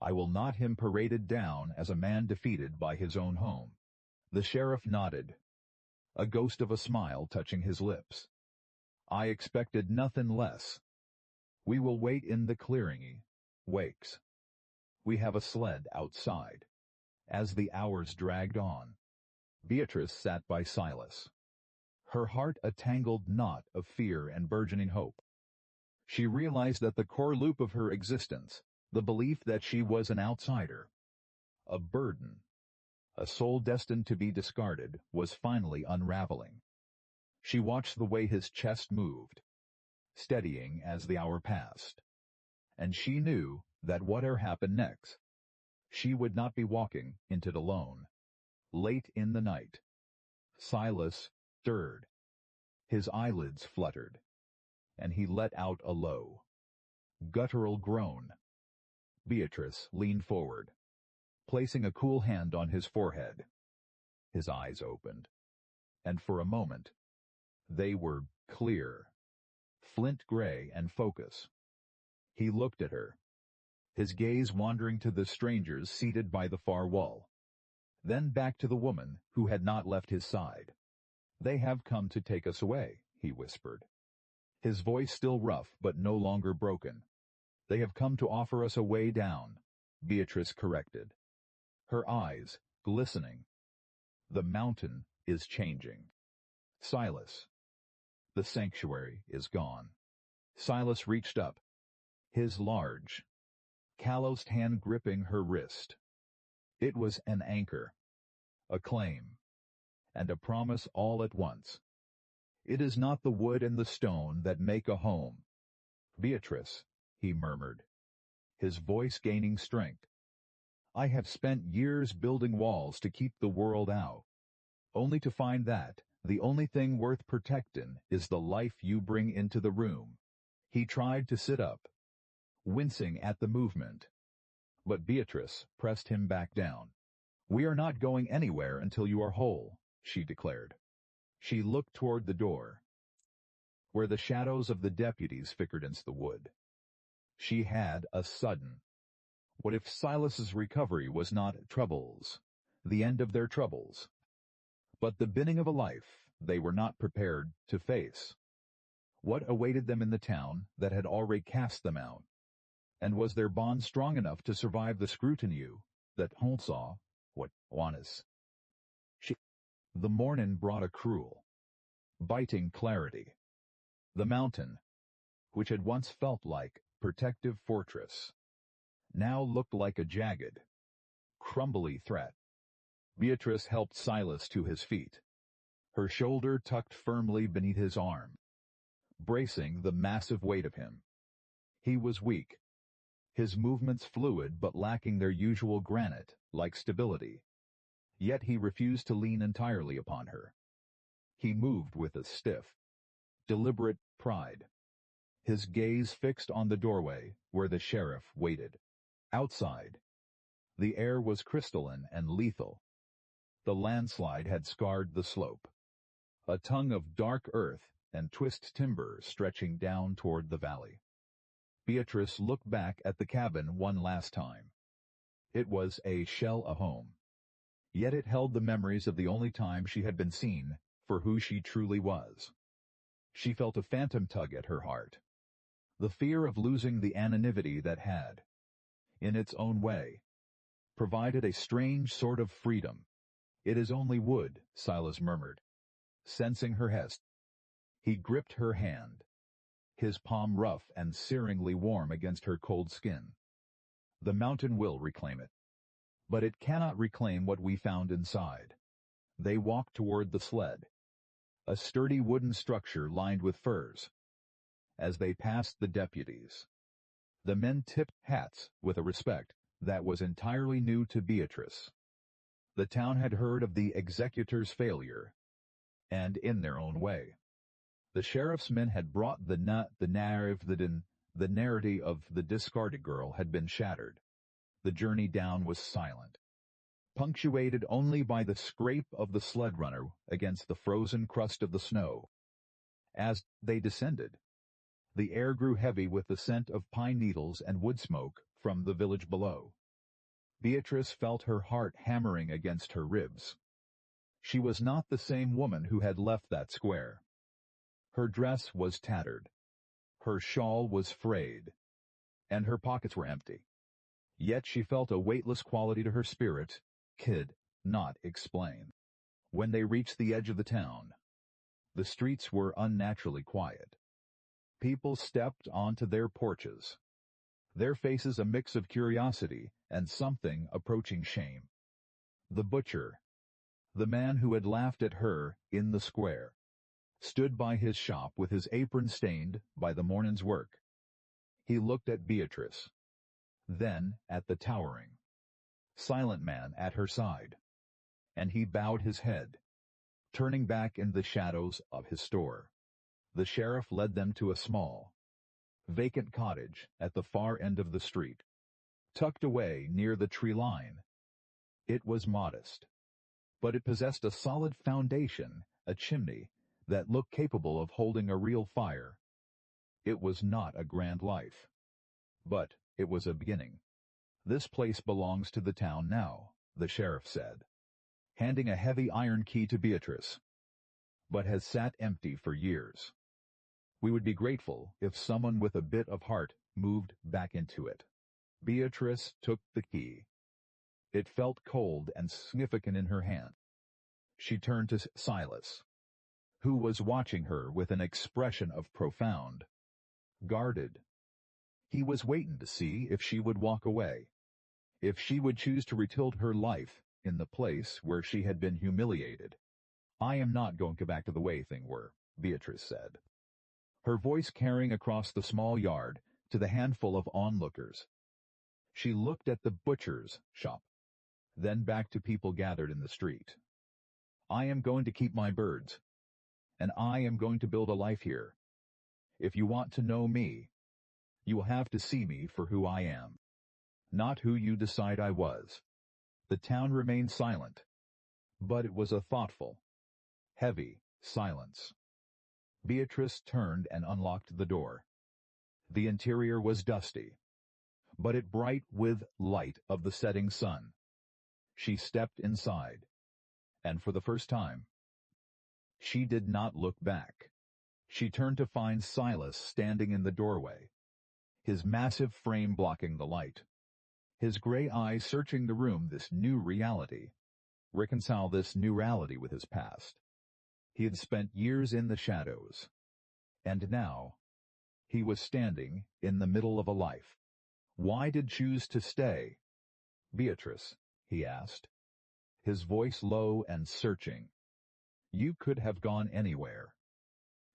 I will not him paraded down as a man defeated by his own home." The sheriff nodded, a ghost of a smile touching his lips. "I expected nothing less. We will wait in the clearing. Wakes. We have a sled outside." As the hours dragged on, Beatrice sat by Silas, her heart a tangled knot of fear and burgeoning hope. She realized that the core loop of her existence, the belief that she was an outsider, a burden, A soul destined to be discarded was finally unraveling. She watched the way his chest moved, steadying as the hour passed. And she knew that whatever happened next, she would not be walking into it alone. Late in the night, Silas stirred. His eyelids fluttered, and he let out a low, guttural groan. Beatrice leaned forward, placing a cool hand on his forehead. His eyes opened, and for a moment, they were clear, flint gray and focus. He looked at her, his gaze wandering to the strangers seated by the far wall, then back to the woman who had not left his side. "They have come to take us away," he whispered, his voice still rough but no longer broken. "They have come to offer us a way down," Beatrice corrected, her eyes glistening. "The mountain is changing. Silas, the sanctuary is gone." Silas reached up, his large, calloused hand gripping her wrist. It was an anchor, a claim, and a promise all at once. "It is not the wood and the stone that make a home." "Beatrice," he murmured, his voice gaining strength, "I have spent years building walls to keep the world out, only to find that the only thing worth protecting is the life you bring into the room." He tried to sit up, wincing at the movement, but Beatrice pressed him back down. "We are not going anywhere until you are whole," she declared. She looked toward the door, where the shadows of the deputies flickered against the wood. She had a sudden, what if Silas's recovery was not troubles, the end of their troubles, but the beginning of a life they were not prepared to face? What awaited them in the town that had already cast them out? And was their bond strong enough to survive the scrutiny that Hon saw what Juanis? The morning brought a cruel, biting clarity. The mountain, which had once felt like protective fortress, now looked like a jagged, crumbly threat. Beatrice helped Silas to his feet, her shoulder tucked firmly beneath his arm, bracing the massive weight of him. He was weak, his movements fluid but lacking their usual granite-like stability. Yet he refused to lean entirely upon her. He moved with a stiff, deliberate pride, his gaze fixed on the doorway where the sheriff waited. Outside, the air was crystalline and lethal. The landslide had scarred the slope, a tongue of dark earth and twist timber stretching down toward the valley. Beatrice looked back at the cabin one last time. It was a shell a home, yet it held the memories of the only time she had been seen for who she truly was. She felt a phantom tug at her heart, the fear of losing the anonymity that had, in its own way, provided a strange sort of freedom. "It is only wood," Silas murmured, sensing her hest. He gripped her hand, his palm rough and searingly warm against her cold skin. "The mountain will reclaim it, but it cannot reclaim what we found inside." They walked toward the sled, a sturdy wooden structure lined with firs. As they passed the deputies, the men tipped hats with a respect that was entirely new to Beatrice. The town had heard of the executor's failure, and in their own way. The sheriff's men had brought the narrative of the discarded girl had been shattered. The journey down was silent, punctuated only by the scrape of the sled runner against the frozen crust of the snow. As they descended, the air grew heavy with the scent of pine needles and wood smoke from the village below. Beatrice felt her heart hammering against her ribs. She was not the same woman who had left that square. Her dress was tattered, her shawl was frayed, and her pockets were empty. Yet she felt a weightless quality to her spirit, could not explain. When they reached the edge of the town, the streets were unnaturally quiet. People stepped onto their porches, their faces a mix of curiosity and something approaching shame. The butcher, the man who had laughed at her in the square, stood by his shop with his apron stained by the morning's work. He looked at Beatrice, then at the towering, silent man at her side, and he bowed his head, turning back in the shadows of his store. The sheriff led them to a small, vacant cottage at the far end of the street, tucked away near the tree line. It was modest, but it possessed a solid foundation, a chimney that looked capable of holding a real fire. It was not a grand life, but it was a beginning. "This place belongs to the town now," the sheriff said, handing a heavy iron key to Beatrice, "but has sat empty for years. We would be grateful if someone with a bit of heart moved back into it." Beatrice took the key. It felt cold and significant in her hand. She turned to Silas, who was watching her with an expression of profound, guarded. He was waiting to see if she would walk away, if she would choose to rebuild her life in the place where she had been humiliated. "I am not going back to the way things were," Beatrice said, her voice carrying across the small yard to the handful of onlookers. She looked at the butcher's shop, then back to people gathered in the street. "I am going to keep my birds, and I am going to build a life here. If you want to know me, you will have to see me for who I am, not who you decide I was." The town remained silent, but it was a thoughtful, heavy silence. Beatrice turned and unlocked the door. The interior was dusty, but it bright with light of the setting sun. She stepped inside, and for the first time, she did not look back. She turned to find Silas standing in the doorway, his massive frame blocking the light, his gray eyes searching the room. This new reality, reconcile this new reality with his past. He had spent years in the shadows, and now he was standing in the middle of a life. "Why did you choose to stay, Beatrice?" he asked, his voice low and searching. "You could have gone anywhere.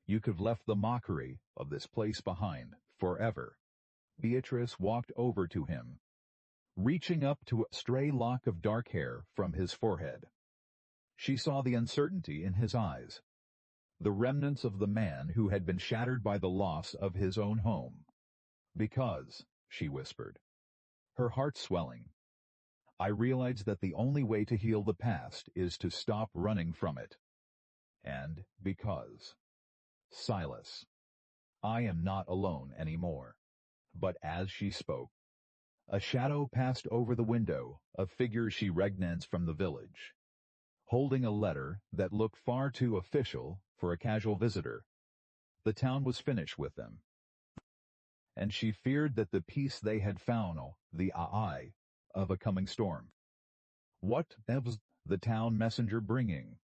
You could have left the mockery of this place behind forever." Beatrice walked over to him, reaching up to a stray lock of dark hair from his forehead. She saw the uncertainty in his eyes, the remnants of the man who had been shattered by the loss of his own home. "Because," she whispered, her heart swelling, "I realized that the only way to heal the past is to stop running from it. And because, Silas, I am not alone anymore." But as she spoke, a shadow passed over the window, a figure she recognized from the village, holding a letter that looked far too official for a casual visitor. The town was finished with them, and she feared that the peace they had found, the eye of a coming storm. What was the town messenger bringing?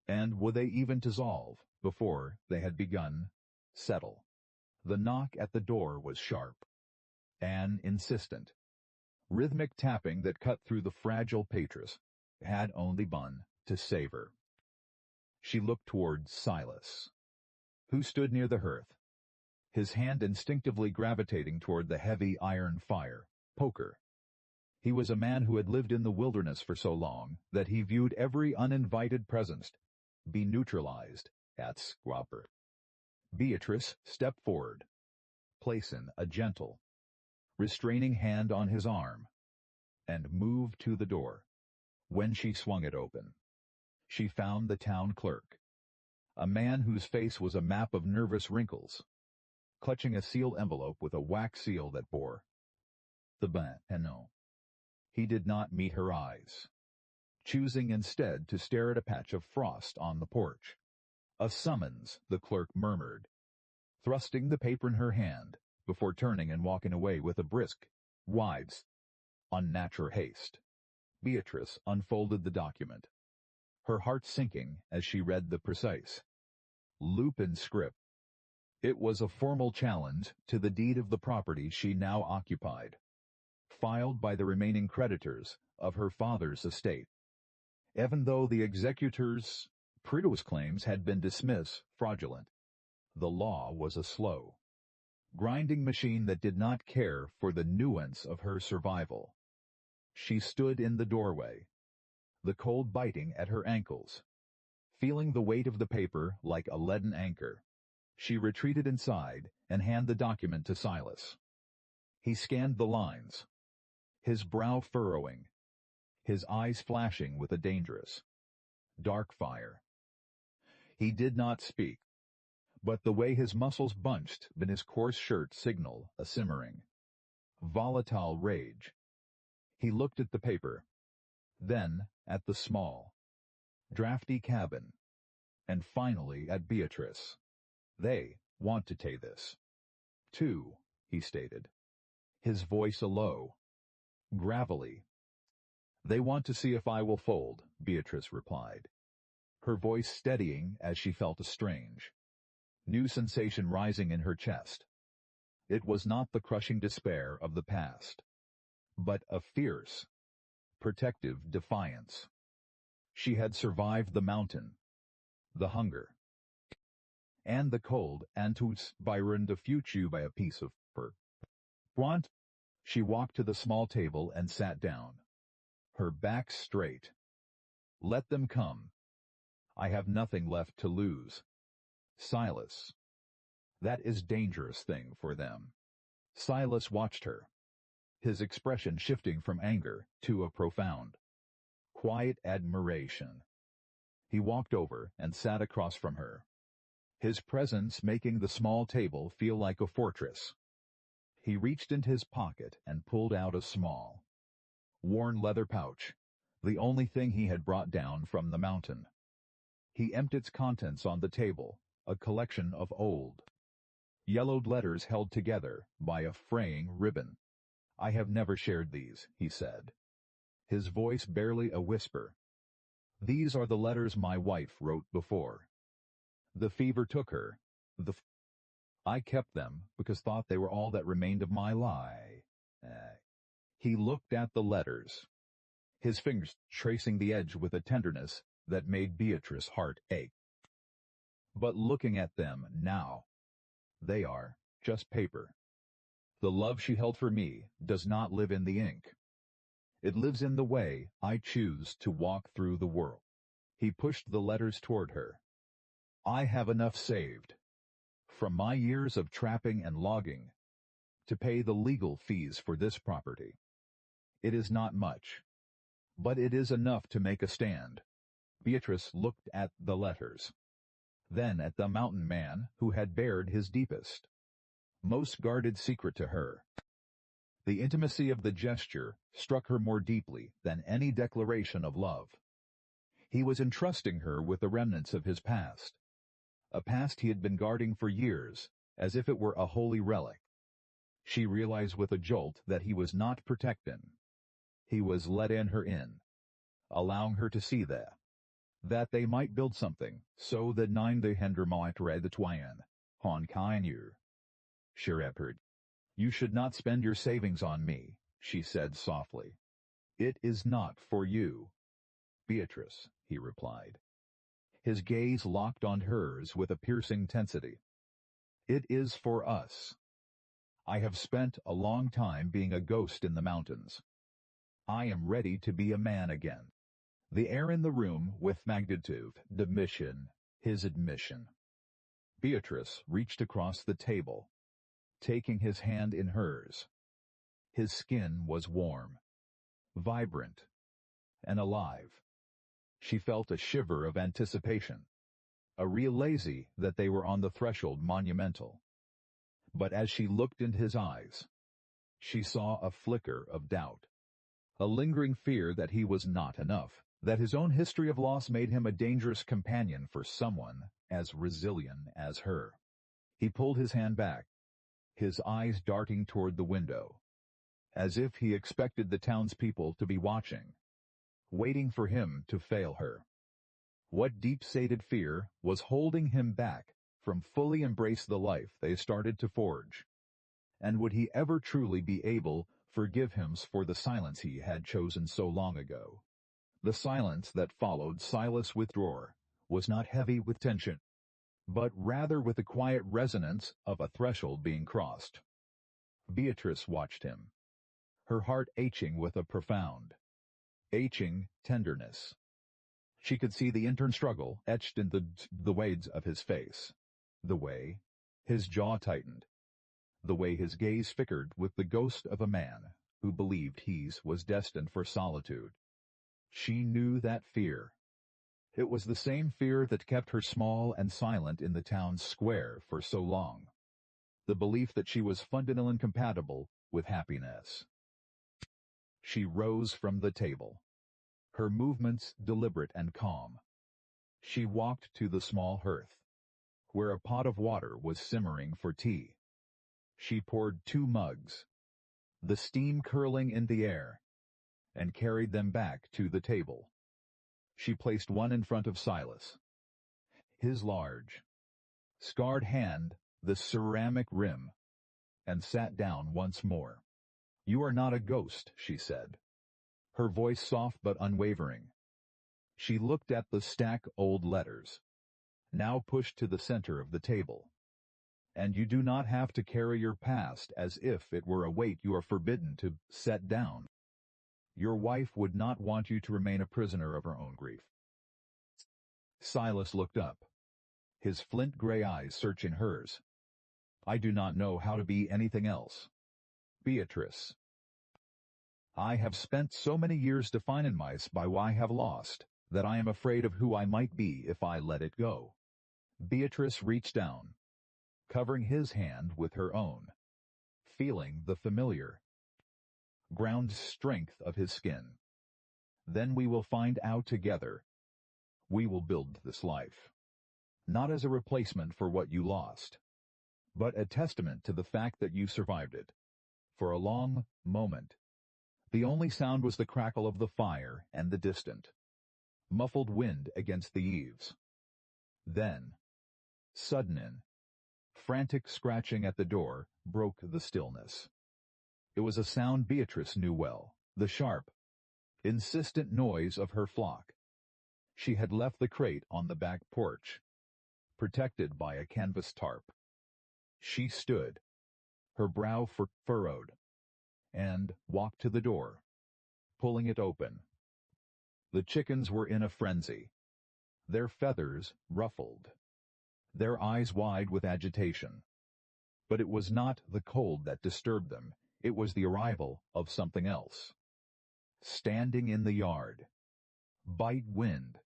And would they even dissolve before they had begun settle? The knock at the door was sharp and insistent, rhythmic tapping that cut through the fragile Beatrice had only begun to savor. She looked toward Silas, who stood near the hearth, his hand instinctively gravitating toward the heavy iron fire, poker. He was a man who had lived in the wilderness for so long that he viewed every uninvited presence be neutralized at squapper. Beatrice stepped forward, placing a gentle, restraining hand on his arm, and moved to the door. When she swung it open, she found the town clerk, a man whose face was a map of nervous wrinkles, clutching a sealed envelope with a wax seal that bore the banno. He did not meet her eyes, choosing instead to stare at a patch of frost on the porch. "A summons," the clerk murmured, thrusting the paper in her hand, before turning and walking away with a brisk, wives, unnatural haste. Beatrice unfolded the document, her heart sinking as she read the precise Lupin script. It was a formal challenge to the deed of the property she now occupied, filed by the remaining creditors of her father's estate. even though the executor's previous claims had been dismissed fraudulent. The law was a slow, grinding machine that did not care for the nuance of her survival. She stood in the doorway, the cold biting at her ankles, feeling the weight of the paper like a leaden anchor. She retreated inside and handed the document to Silas. He scanned the lines, his brow furrowing, his eyes flashing with a dangerous, dark fire. He did not speak, but the way his muscles bunched in his coarse shirt signaled a simmering, volatile rage. He looked at the paper, then at the small, drafty cabin, and finally at Beatrice. They want to take this, too, he stated, his voice a low, gravelly. They want to see if I will fold, Beatrice replied, her voice steadying as she felt a strange, new sensation rising in her chest. It was not the crushing despair of the past, but a fierce, protective defiance. She had survived the mountain, the hunger, and the cold, and to Byron the future by a piece of her. Want? She walked to the small table and sat down, her back straight. Let them come. I have nothing left to lose. Silas. That is dangerous thing for them. Silas watched her, his expression shifting from anger to a profound, quiet admiration. He walked over and sat across from her, his presence making the small table feel like a fortress. He reached into his pocket and pulled out a small, worn leather pouch, the only thing he had brought down from the mountain. He emptied its contents on the table, a collection of old, yellowed letters held together by a fraying ribbon. I have never shared these, he said, his voice barely a whisper. These are the letters my wife wrote before. The fever took her. I kept them because thought they were all that remained of my lie. He looked at the letters, his fingers tracing the edge with a tenderness that made Beatrice's heart ache. But looking at them now, they are just paper. The love she held for me does not live in the ink. It lives in the way I choose to walk through the world. He pushed the letters toward her. I have enough saved, from my years of trapping and logging, to pay the legal fees for this property. It is not much, but it is enough to make a stand. Beatrice looked at the letters, then at the mountain man who had bared his deepest, most guarded secret to her. The intimacy of the gesture struck her more deeply than any declaration of love. He was entrusting her with the remnants of his past, a past he had been guarding for years, as if it were a holy relic. She realized with a jolt that he was not protecting. He was letting her in, allowing her to see that they might build something, so that nine the hender might read the twain, hon kynur. Shepherd. You should not spend your savings on me, she said softly. It is not for you, Beatrice, he replied. His gaze locked on hers with a piercing tensity. It is for us. I have spent a long time being a ghost in the mountains. I am ready to be a man again. The air in the room with magnitude, his admission. Beatrice reached across the table, taking his hand in hers. His skin was warm, vibrant, and alive. She felt a shiver of anticipation, a real lazy that they were on the threshold monumental. But as she looked into his eyes, she saw a flicker of doubt, a lingering fear that he was not enough, that his own history of loss made him a dangerous companion for someone as resilient as her. He pulled his hand back, his eyes darting toward the window, as if he expected the townspeople to be watching, waiting for him to fail her. What deep-seated fear was holding him back from fully embrace the life they started to forge? And would he ever truly be able to forgive him for the silence he had chosen so long ago? The silence that followed Silas' withdrawal was not heavy with tension, but rather with the quiet resonance of a threshold being crossed. Beatrice watched him, her heart aching with a profound, aching tenderness. She could see the internal struggle etched in the waves of his face, the way his jaw tightened, the way his gaze flickered with the ghost of a man who believed he was destined for solitude. She knew that fear. It was the same fear that kept her small and silent in the town's square for so long. The belief that she was fundamentally incompatible with happiness. She rose from the table, her movements deliberate and calm. She walked to the small hearth, where a pot of water was simmering for tea. She poured 2 mugs, the steam curling in the air, and carried them back to the table. She placed one in front of Silas, his large, scarred hand the ceramic rim, and sat down once more. "You are not a ghost," she said, her voice soft but unwavering. She looked at the stack old letters, now pushed to the center of the table. "And you do not have to carry your past as if it were a weight you are forbidden to set down. Your wife would not want you to remain a prisoner of her own grief." Silas looked up, his flint gray eyes searching hers. "I do not know how to be anything else. Beatrice. I have spent so many years defining myself by what I have lost, that I am afraid of who I might be if I let it go." Beatrice reached down, covering his hand with her own, feeling the familiar, ground strength of his skin. "Then we will find out together. We will build this life, not as a replacement for what you lost, but a testament to the fact that you survived it." For a long moment, the only sound was the crackle of the fire and the distant, muffled wind against the eaves. Then, sudden, frantic scratching at the door broke the stillness. It was a sound Beatrice knew well, the sharp, insistent noise of her flock. She had left the crate on the back porch, protected by a canvas tarp. She stood, her brow furrowed, and walked to the door, pulling it open. The chickens were in a frenzy, their feathers ruffled, their eyes wide with agitation. But it was not the cold that disturbed them, it was the arrival of something else. Standing in the yard, biting wind,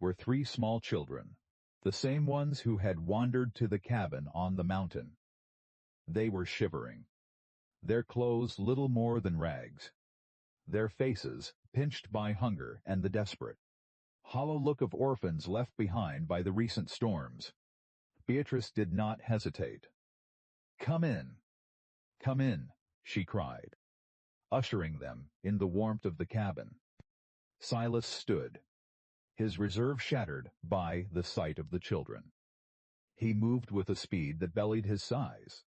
were 3 small children, the same ones who had wandered to the cabin on the mountain. They were shivering, their clothes little more than rags, their faces pinched by hunger and the desperate, hollow look of orphans left behind by the recent storms. Beatrice did not hesitate. Come in, she cried, ushering them in the warmth of the cabin. Silas stood, his reserve shattered by the sight of the children. He moved with a speed that belied his size,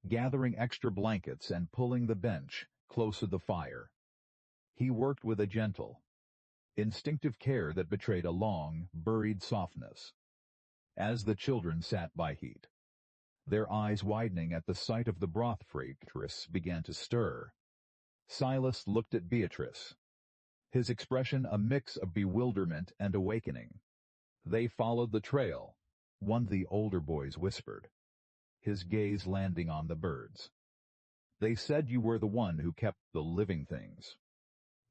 gathering extra blankets and pulling the bench close to the fire. He worked with a gentle, instinctive care that betrayed a long, buried softness. As the children sat by heat, their eyes widening at the sight of the broth, Beatrice began to stir. Silas looked at Beatrice, his expression a mix of bewilderment and awakening. "They followed the trail," one of the older boys whispered, his gaze landing on the birds. "They said you were the one who kept the living things.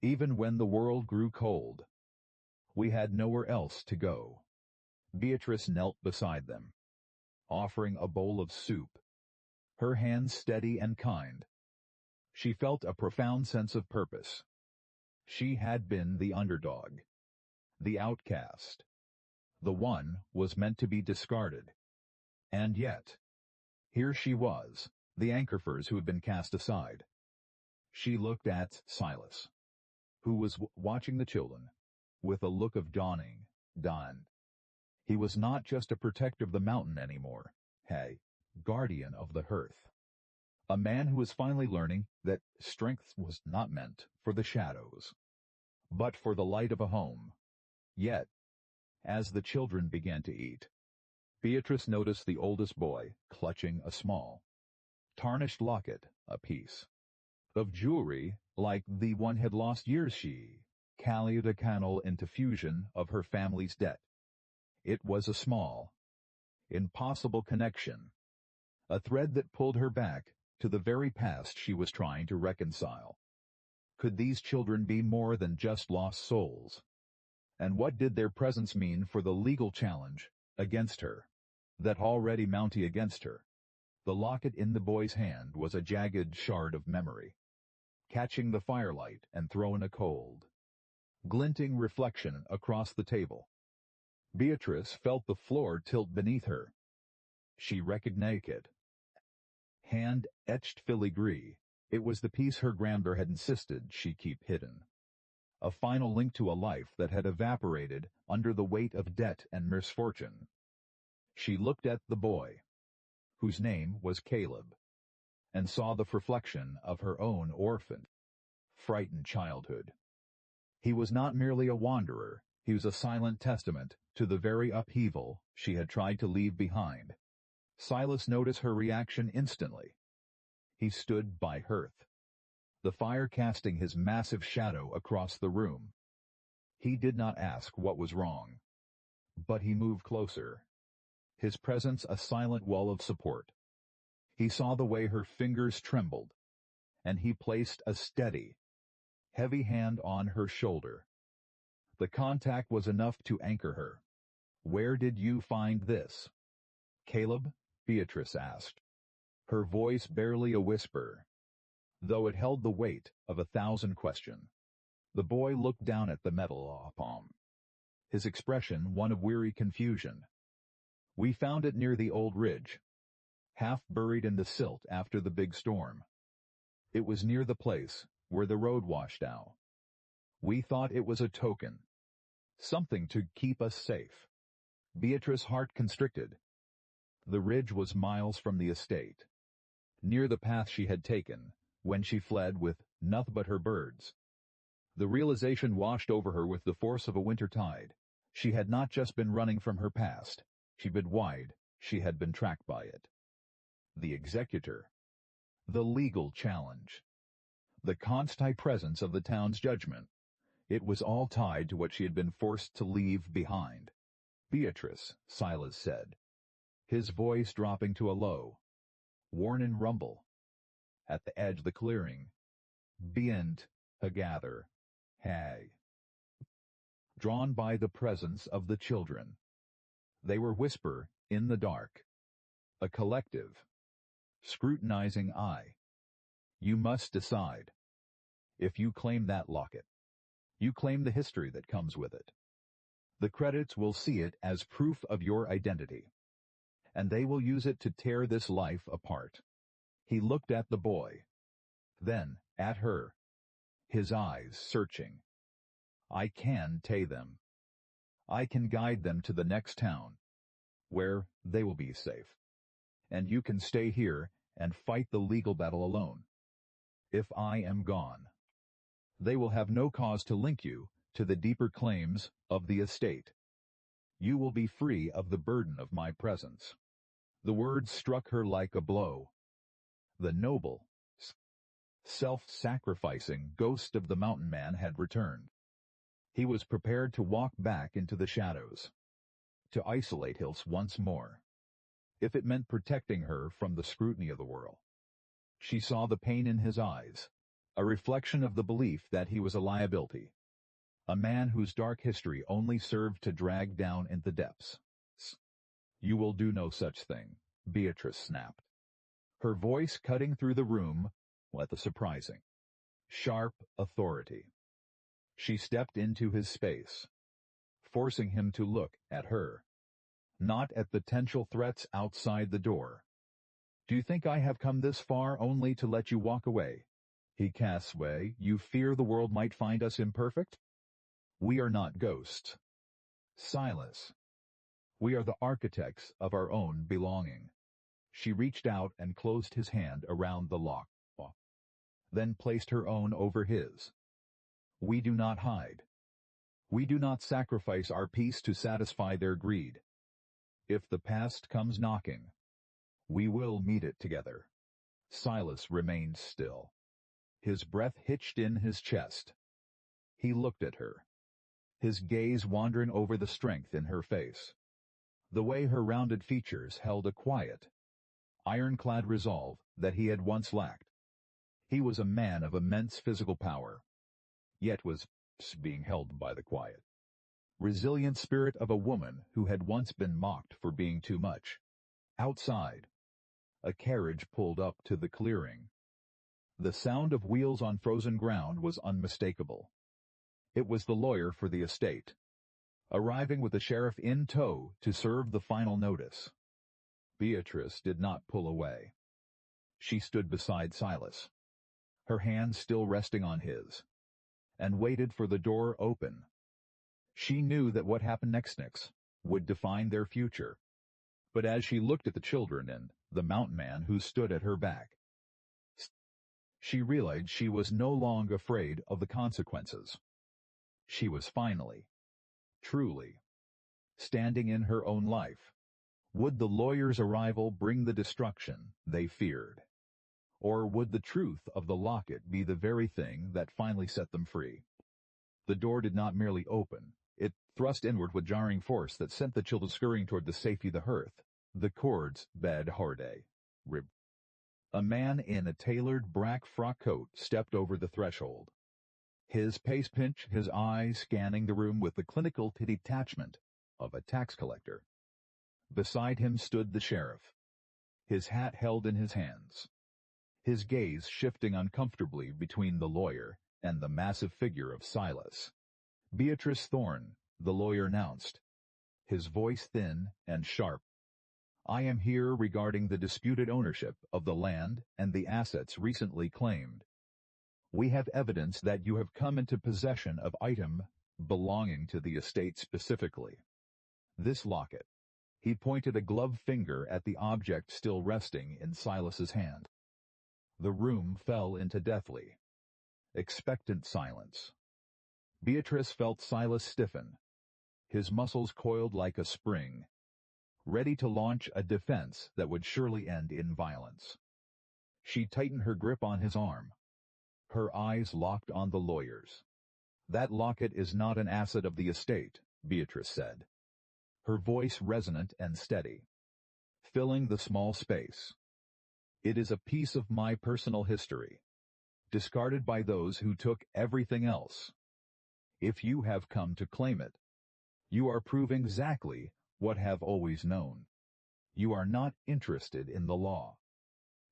Even when the world grew cold, we had nowhere else to go." Beatrice knelt beside them, offering a bowl of soup, her hands steady and kind. She felt a profound sense of purpose. She had been the underdog, the outcast, the one was meant to be discarded. And yet, here she was, the anchorfers who had been cast aside. She looked at Silas, who was watching the children, with a look of dawning. He was not just a protector of the mountain anymore, a guardian of the hearth. A man who was finally learning that strength was not meant for the shadows, but for the light of a home. Yet, as the children began to eat, Beatrice noticed the oldest boy clutching a small, tarnished locket, a piece of jewelry like the one had lost years she carried a candle into fusion of her family's debt. It was a small, impossible connection, a thread that pulled her back to the very past she was trying to reconcile. Could these children be more than just lost souls? And what did their presence mean for the legal challenge against her, that already mounted against her? The locket in the boy's hand was a jagged shard of memory, catching the firelight and throwing a cold, glinting reflection across the table. Beatrice felt the floor tilt beneath her. She recognized it. Hand-etched filigree. It was the piece her grandmother had insisted she keep hidden. A final link to a life that had evaporated under the weight of debt and misfortune. She looked at the boy, whose name was Caleb, and saw the reflection of her own orphaned, frightened childhood. He was not merely a wanderer, he was a silent testament to the very upheaval she had tried to leave behind. Silas noticed her reaction instantly. He stood by hearth, the fire casting his massive shadow across the room. He did not ask what was wrong, but he moved closer, his presence a silent wall of support. He saw the way her fingers trembled, and he placed a steady, heavy hand on her shoulder. The contact was enough to anchor her. "Where did you find this, Caleb?" Beatrice asked, her voice barely a whisper, though it held the weight of 1,000 questions. The boy looked down at the metal palm, his expression one of weary confusion. "We found it near the old ridge, half buried in the silt after the big storm. It was near the place where the road washed out. We thought it was a token, something to keep us safe." Beatrice's heart constricted. The ridge was miles from the estate, near the path she had taken when she fled with nothing but her birds. The realization washed over her with the force of a winter tide. She had not just been running from her past, she had been tracked by it. The executor, the legal challenge, the constant presence of the town's judgment. It was all tied to what she had been forced to leave behind. "Beatrice," Silas said, his voice dropping to a low, warning rumble. At the edge of the clearing, beant a gather, hag, drawn by the presence of the children. They were whisper in the dark, a collective, scrutinizing eye. "You must decide. If you claim that locket, you claim the history that comes with it. The credits will see it as proof of your identity, and they will use it to tear this life apart." He looked at the boy, then at her, his eyes searching. "I can take them. I can guide them to the next town, where they will be safe. And you can stay here and fight the legal battle alone. If I am gone, they will have no cause to link you to the deeper claims of the estate. You will be free of the burden of my presence." The words struck her like a blow. The noble, self-sacrificing ghost of the mountain man had returned. He was prepared to walk back into the shadows, to isolate Hills once more, if it meant protecting her from the scrutiny of the world. She saw the pain in his eyes, a reflection of the belief that he was a liability, a man whose dark history only served to drag down in the depths. "You will do no such thing," Beatrice snapped, her voice cutting through the room with a surprising, sharp authority. She stepped into his space, forcing him to look at her, not at potential threats outside the door. "Do you think I have come this far only to let you walk away?" He cast away. "You fear the world might find us imperfect? We are not ghosts, Silas. We are the architects of our own belonging." She reached out and closed his hand around the lock, then placed her own over his. We do not hide. We do not sacrifice our peace to satisfy their greed. If the past comes knocking, we will meet it together. Silas remained still. His breath hitched in his chest. He looked at her, his gaze wandering over the strength in her face. The way her rounded features held a quiet, ironclad resolve that he had once lacked. He was a man of immense physical power, yet was being held by the quiet, resilient spirit of a woman who had once been mocked for being too much. Outside, a carriage pulled up to the clearing. The sound of wheels on frozen ground was unmistakable. It was the lawyer for the estate, arriving with the sheriff in tow to serve the final notice. Beatrice did not pull away. She stood beside Silas, her hands still resting on his, and waited for the door open. She knew that what happened next would define their future. But as she looked at the children and the mountain man who stood at her back, she realized she was no longer afraid of the consequences. She was finally, truly, standing in her own life. Would the lawyer's arrival bring the destruction they feared? Or would the truth of the locket be the very thing that finally set them free? The door did not merely open. It thrust inward with jarring force that sent the children scurrying toward the safety of the hearth. The cords bade hardy. A man in a tailored black frock coat stepped over the threshold. His pace pinched, his eyes scanning the room with the clinical detachment of a tax collector. Beside him stood the sheriff, his hat held in his hands, his gaze shifting uncomfortably between the lawyer and the massive figure of Silas. Beatrice Thorne, the lawyer announced, his voice thin and sharp. I am here regarding the disputed ownership of the land and the assets recently claimed. We have evidence that you have come into possession of item belonging to the estate specifically. This locket. He pointed a gloved finger at the object still resting in Silas's hand. The room fell into deathly, expectant silence. Beatrice felt Silas stiffen, his muscles coiled like a spring, ready to launch a defense that would surely end in violence. She tightened her grip on his arm, her eyes locked on the lawyer's. That locket is not an asset of the estate, Beatrice said, her voice resonant and steady, filling the small space. It is a piece of my personal history, discarded by those who took everything else. If you have come to claim it, you are proving exactly what have always known. You are not interested in the law.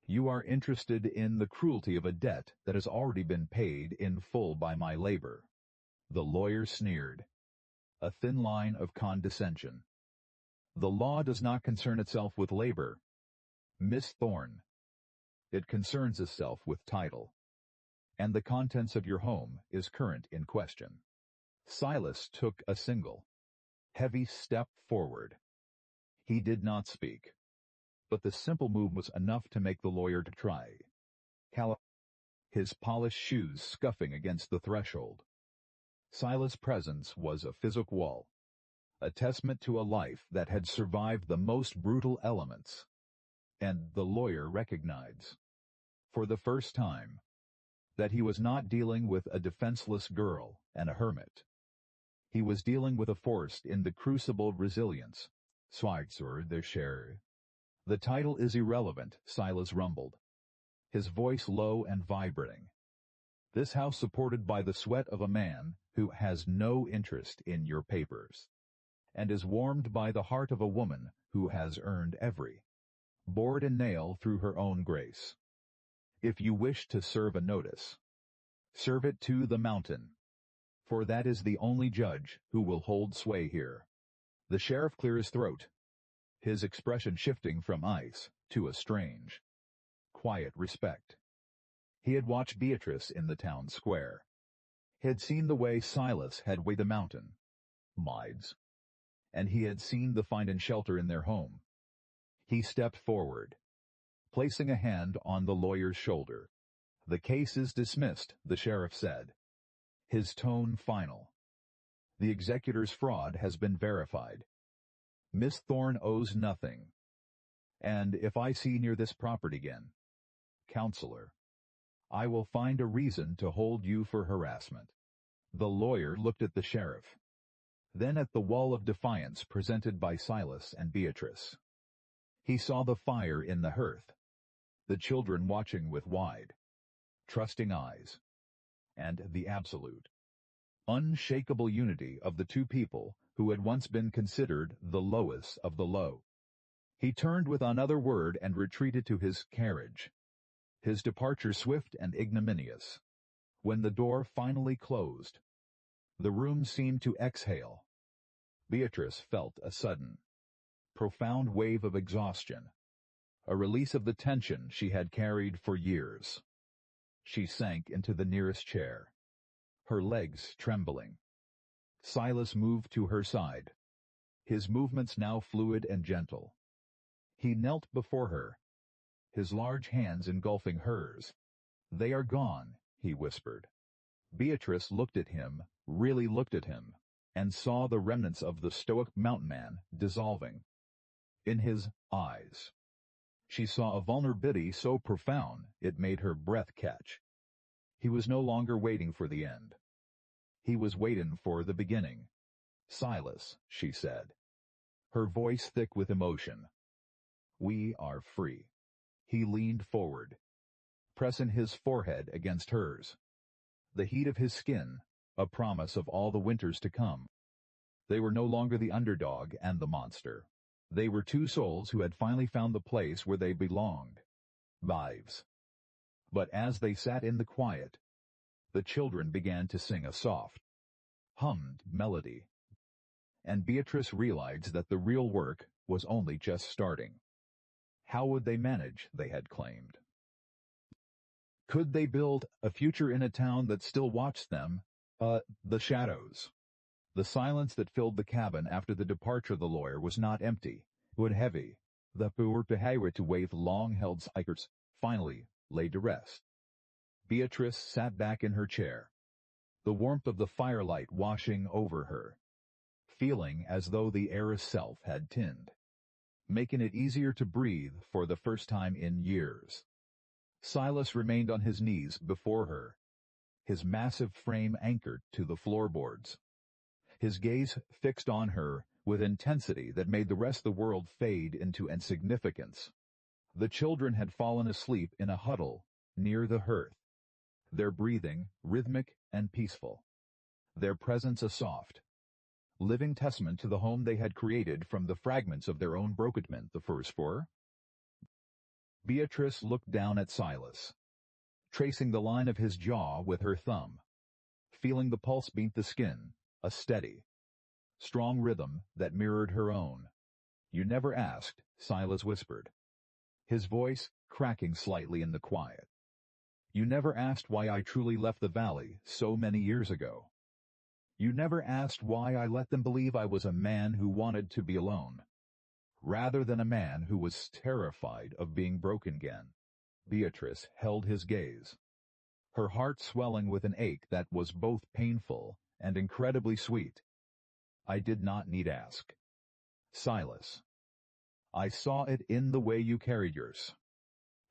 You are interested in the cruelty of a debt that has already been paid in full by my labor. The lawyer sneered, a thin line of condescension. The law does not concern itself with labor, Miss Thorne. It concerns itself with title. And the contents of your home is current in question. Silas took a single, heavy step forward. He did not speak, but the simple move was enough to make the lawyer to try. His polished shoes scuffing against the threshold. Silas' presence was a physical wall, a testament to a life that had survived the most brutal elements. And the lawyer recognized, for the first time, that he was not dealing with a defenseless girl and a hermit. He was dealing with a force in the crucible of resilience. Schweitzer der Schere. The title is irrelevant, Silas rumbled, his voice low and vibrating. This house supported by the sweat of a man who has no interest in your papers, and is warmed by the heart of a woman who has earned every board and nail through her own grace. If you wish to serve a notice, serve it to the mountain, for that is the only judge who will hold sway here. The sheriff cleared his throat, his expression shifting from ice to a strange, quiet respect. He had watched Beatrice in the town square. He had seen the way Silas had weighed the mountain, mides, and he had seen the find and shelter in their home. He stepped forward, placing a hand on the lawyer's shoulder. "The case is dismissed," the sheriff said, his tone final. "The executor's fraud has been verified. Miss Thorne owes nothing. And if I see near this property again, counselor, I will find a reason to hold you for harassment." The lawyer looked at the sheriff, then at the wall of defiance presented by Silas and Beatrice. He saw the fire in the hearth, the children watching with wide, trusting eyes, and the absolute, unshakable unity of the two people who had once been considered the lowest of the low. He turned with another word and retreated to his carriage, his departure swift and ignominious. When the door finally closed, the room seemed to exhale. Beatrice felt a sudden, profound wave of exhaustion, a release of the tension she had carried for years. She sank into the nearest chair, her legs trembling. Silas moved to her side, his movements now fluid and gentle. He knelt before her, his large hands engulfing hers. "They are gone," he whispered. Beatrice looked at him, really looked at him, and saw the remnants of the stoic mountain man dissolving. In his eyes, she saw a vulnerability so profound it made her breath catch. He was no longer waiting for the end. He was waiting for the beginning. "Silas," she said, her voice thick with emotion, "we are free." He leaned forward, pressing his forehead against hers. The heat of his skin, a promise of all the winters to come. They were no longer the underdog and the monster. They were two souls who had finally found the place where they belonged. Wives. But as they sat in the quiet, the children began to sing a soft, hummed melody. And Beatrice realized that the real work was only just starting. How would they manage, they had claimed? Could they build a future in a town that still watched them? The shadows. The silence that filled the cabin after the departure of the lawyer was not empty, but heavy. The poor behavior to wave long-held cycles finally laid to rest. Beatrice sat back in her chair, the warmth of the firelight washing over her, feeling as though the air itself had thinned, making it easier to breathe for the first time in years. Silas remained on his knees before her, his massive frame anchored to the floorboards, his gaze fixed on her with intensity that made the rest of the world fade into insignificance. The children had fallen asleep in a huddle near the hearth, their breathing rhythmic and peaceful, their presence a soft, living testament to the home they had created from the fragments of their own brokenness. The first four. Beatrice looked down at Silas, tracing the line of his jaw with her thumb, feeling the pulse beat the skin, a steady, strong rhythm that mirrored her own. "You never asked," Silas whispered, his voice cracking slightly in the quiet. "You never asked why I truly left the valley so many years ago. You never asked why I let them believe I was a man who wanted to be alone, rather than a man who was terrified of being broken again." Beatrice held his gaze, her heart swelling with an ache that was both painful and incredibly sweet. "I did not need ask, Silas. I saw it in the way you carried yours,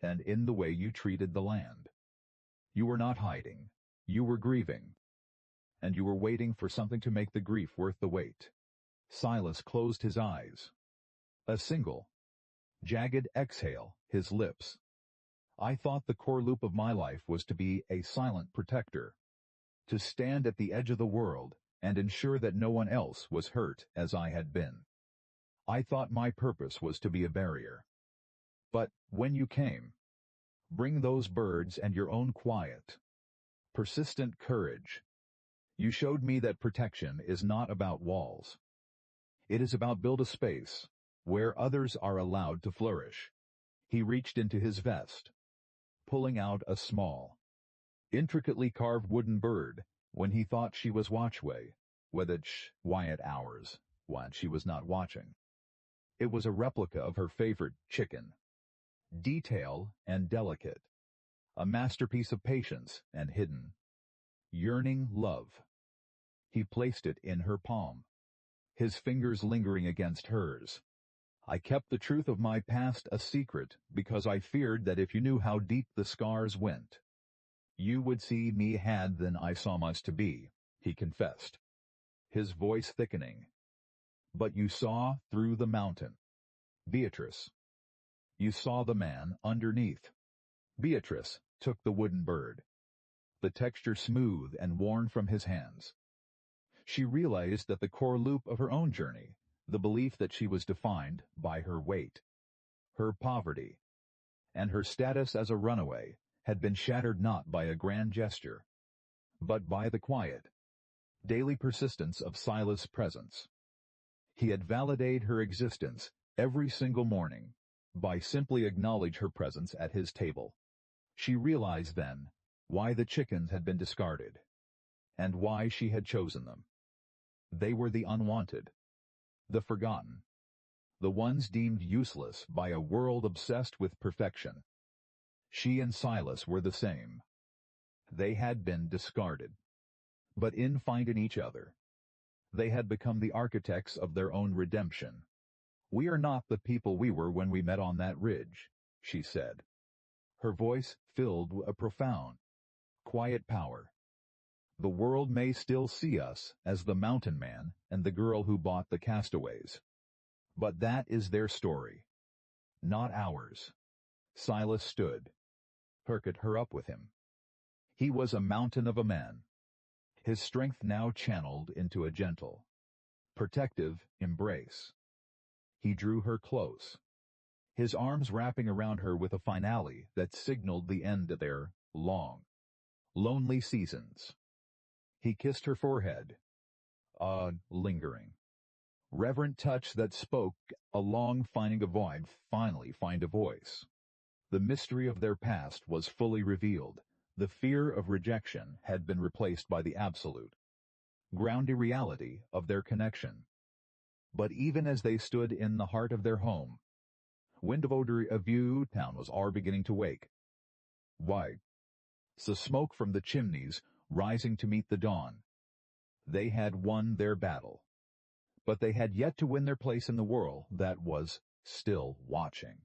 and in the way you treated the land. You were not hiding, you were grieving, and you were waiting for something to make the grief worth the wait." Silas closed his eyes, a single, jagged exhale, his lips. "I thought the core loop of my life was to be a silent protector, to stand at the edge of the world and ensure that no one else was hurt as I had been. I thought my purpose was to be a barrier. But when you came, bring those birds and your own quiet, persistent courage. You showed me that protection is not about walls. It is about build a space where others are allowed to flourish." He reached into his vest, pulling out a small, intricately carved wooden bird when he thought she was watchway, with its quiet hours when she was not watching. It was a replica of her favorite chicken, detail and delicate, a masterpiece of patience and hidden, yearning love. He placed it in her palm, his fingers lingering against hers. I kept the truth of my past a secret because I feared that if you knew how deep the scars went, you would see me had than I saw us to be, he confessed, his voice thickening. But you saw through the mountain, Beatrice. You saw the man underneath. Beatrice took the wooden bird, the texture smooth and worn from his hands. She realized that the core loop of her own journey, the belief that she was defined by her weight, her poverty, and her status as a runaway, had been shattered not by a grand gesture, but by the quiet, daily persistence of Silas' presence. He had validated her existence every single morning by simply acknowledge her presence at his table. She realized then why the chickens had been discarded, and why she had chosen them. They were the unwanted, the forgotten, the ones deemed useless by a world obsessed with perfection. She and Silas were the same. They had been discarded, but in finding each other, they had become the architects of their own redemption. We are not the people we were when we met on that ridge, she said. Her voice filled with a profound, quiet power. The world may still see us as the mountain man and the girl who bought the castaways. But that is their story, not ours. Silas stood, perked her up with him. He was a mountain of a man, his strength now channeled into a gentle, protective embrace. He drew her close, his arms wrapping around her with a finality that signaled the end of their long, lonely seasons. He kissed her forehead, a lingering, reverent touch that spoke a long finding a void, finally find a voice. The mystery of their past was fully revealed. The fear of rejection had been replaced by the absolute, grounded reality of their connection. But even as they stood in the heart of their home, Windover View town was already beginning to wake. Why? The smoke from the chimneys rising to meet the dawn. They had won their battle, but they had yet to win their place in the world that was still watching,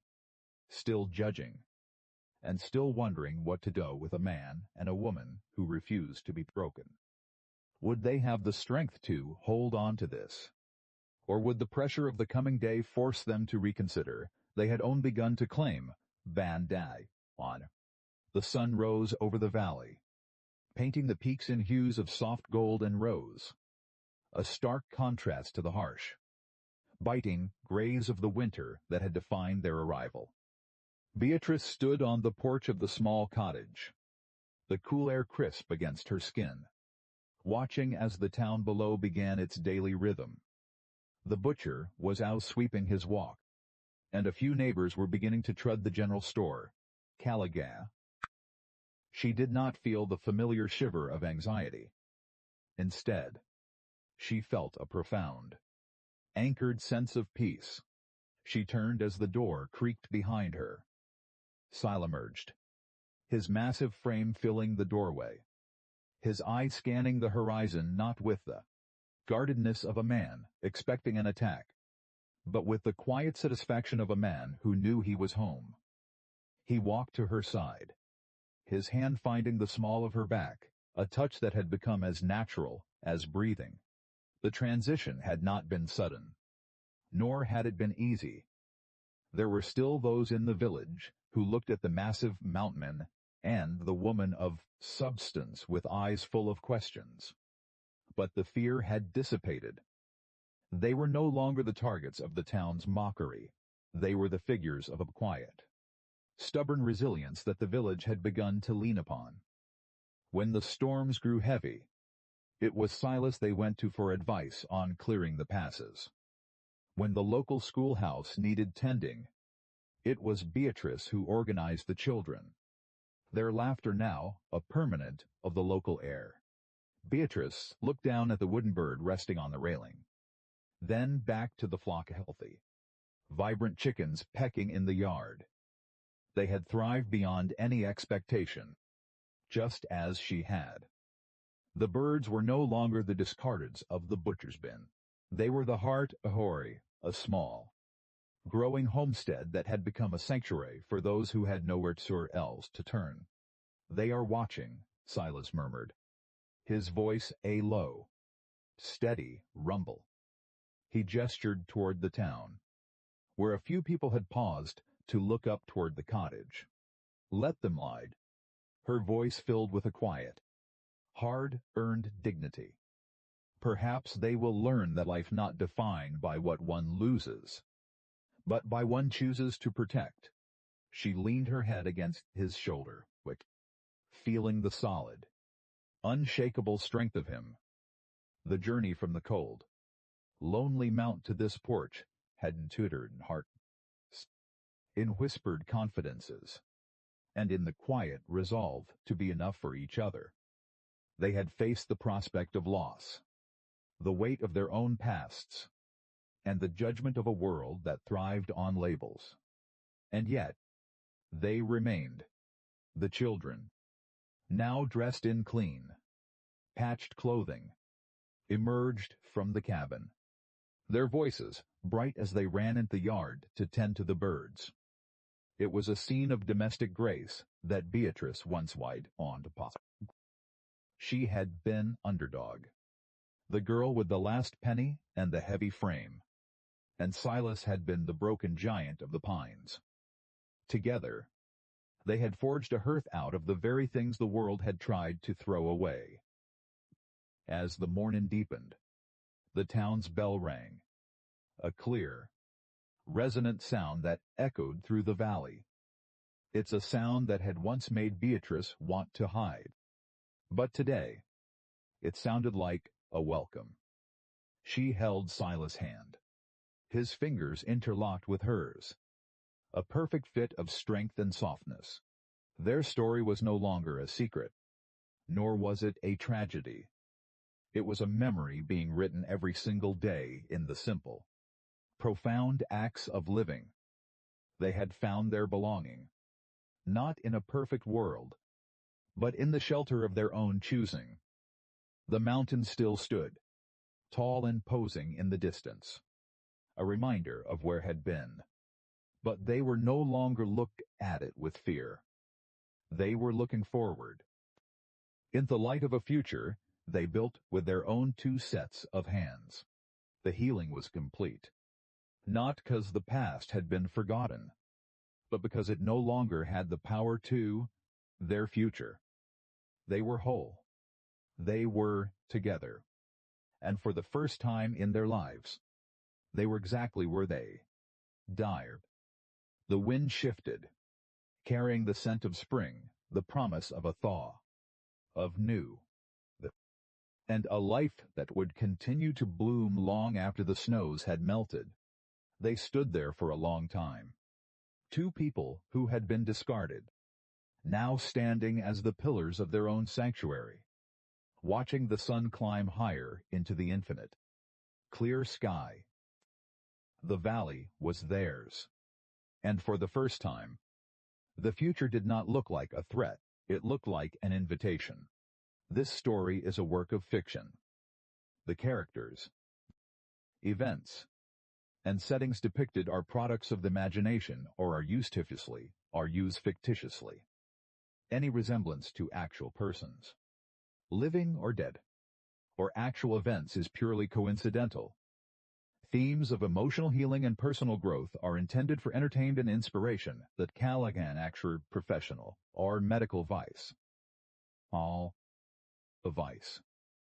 still judging, and still wondering what to do with a man and a woman who refused to be broken. Would they have the strength to hold on to this? Or would the pressure of the coming day force them to reconsider? They had only begun to claim Van Day on. The sun rose over the valley, painting the peaks in hues of soft gold and rose, a stark contrast to the harsh, biting grays of the winter that had defined their arrival. Beatrice stood on the porch of the small cottage, the cool air crisp against her skin, watching as the town below began its daily rhythm. The butcher was out sweeping his walk, and a few neighbors were beginning to tread the general store, Callaghan. She did not feel the familiar shiver of anxiety. Instead, she felt a profound, anchored sense of peace. She turned as the door creaked behind her. Silas emerged, his massive frame filling the doorway, his eye scanning the horizon not with the guardedness of a man expecting an attack, but with the quiet satisfaction of a man who knew he was home. He walked to her side, his hand finding the small of her back, a touch that had become as natural as breathing. The transition had not been sudden, nor had it been easy. There were still those in the village who looked at the massive mountain and the woman of substance with eyes full of questions. But the fear had dissipated. They were no longer the targets of the town's mockery. They were the figures of a quiet, stubborn resilience that the village had begun to lean upon. When the storms grew heavy, it was Silas they went to for advice on clearing the passes. When the local schoolhouse needed tending, it was Beatrice who organized the children, their laughter now a permanent of the local air. Beatrice looked down at the wooden bird resting on the railing, then back to the flock of healthy, vibrant chickens pecking in the yard. They had thrived beyond any expectation, just as she had. The birds were no longer the discards of the butcher's bin. They were the heart Ahori, a small, growing homestead that had become a sanctuary for those who had nowhere else to turn. "They are watching," Silas murmured, his voice a low, steady rumble. He gestured toward the town, where a few people had paused to look up toward the cottage. "Let them lie," her voice filled with a quiet, hard-earned dignity. "Perhaps they will learn that life not defined by what one loses, but by one chooses to protect." She leaned her head against his shoulder, feeling the solid, unshakable strength of him. The journey from the cold, lonely mount to this porch had tutored in heart, in whispered confidences, and in the quiet resolve to be enough for each other. They had faced the prospect of loss, the weight of their own pasts, and the judgment of a world that thrived on labels. And yet, they remained, the children, now dressed in clean, patched clothing, emerged from the cabin, their voices bright as they ran into the yard to tend to the birds. It was a scene of domestic grace that Beatrice once wide on to pop. She had been underdog, the girl with the last penny and the heavy frame, and Silas had been the broken giant of the pines. Together, they had forged a hearth out of the very things the world had tried to throw away. As the morning deepened, the town's bell rang, a clear, resonant sound that echoed through the valley. It's a sound that had once made Beatrice want to hide. But today, it sounded like a welcome. She held Silas' hand, his fingers interlocked with hers, a perfect fit of strength and softness. Their story was no longer a secret, nor was it a tragedy. It was a memory being written every single day in the simple, profound acts of living. They had found their belonging, not in a perfect world, but in the shelter of their own choosing. The mountain still stood, tall and posing in the distance, a reminder of where had been. But they were no longer looking at it with fear. They were looking forward. In the light of a future they built with their own two sets of hands. The healing was complete, not because the past had been forgotten, but because it no longer had the power to their future. They were whole. They were together. And for the first time in their lives, they were exactly where they died. The wind shifted, carrying the scent of spring, the promise of a thaw, of new, and a life that would continue to bloom long after the snows had melted. They stood there for a long time. Two people who had been discarded, now standing as the pillars of their own sanctuary, watching the sun climb higher into the infinite. Clear sky. The valley was theirs. And for the first time, the future did not look like a threat, it looked like an invitation. This story is a work of fiction. The characters, events, and settings depicted are products of the imagination or are used fictitiously. Any resemblance to actual persons, living or dead, or actual events is purely coincidental. Themes of emotional healing and personal growth are intended for entertainment and inspiration that Callaghan actual professional or medical vice. All a vice.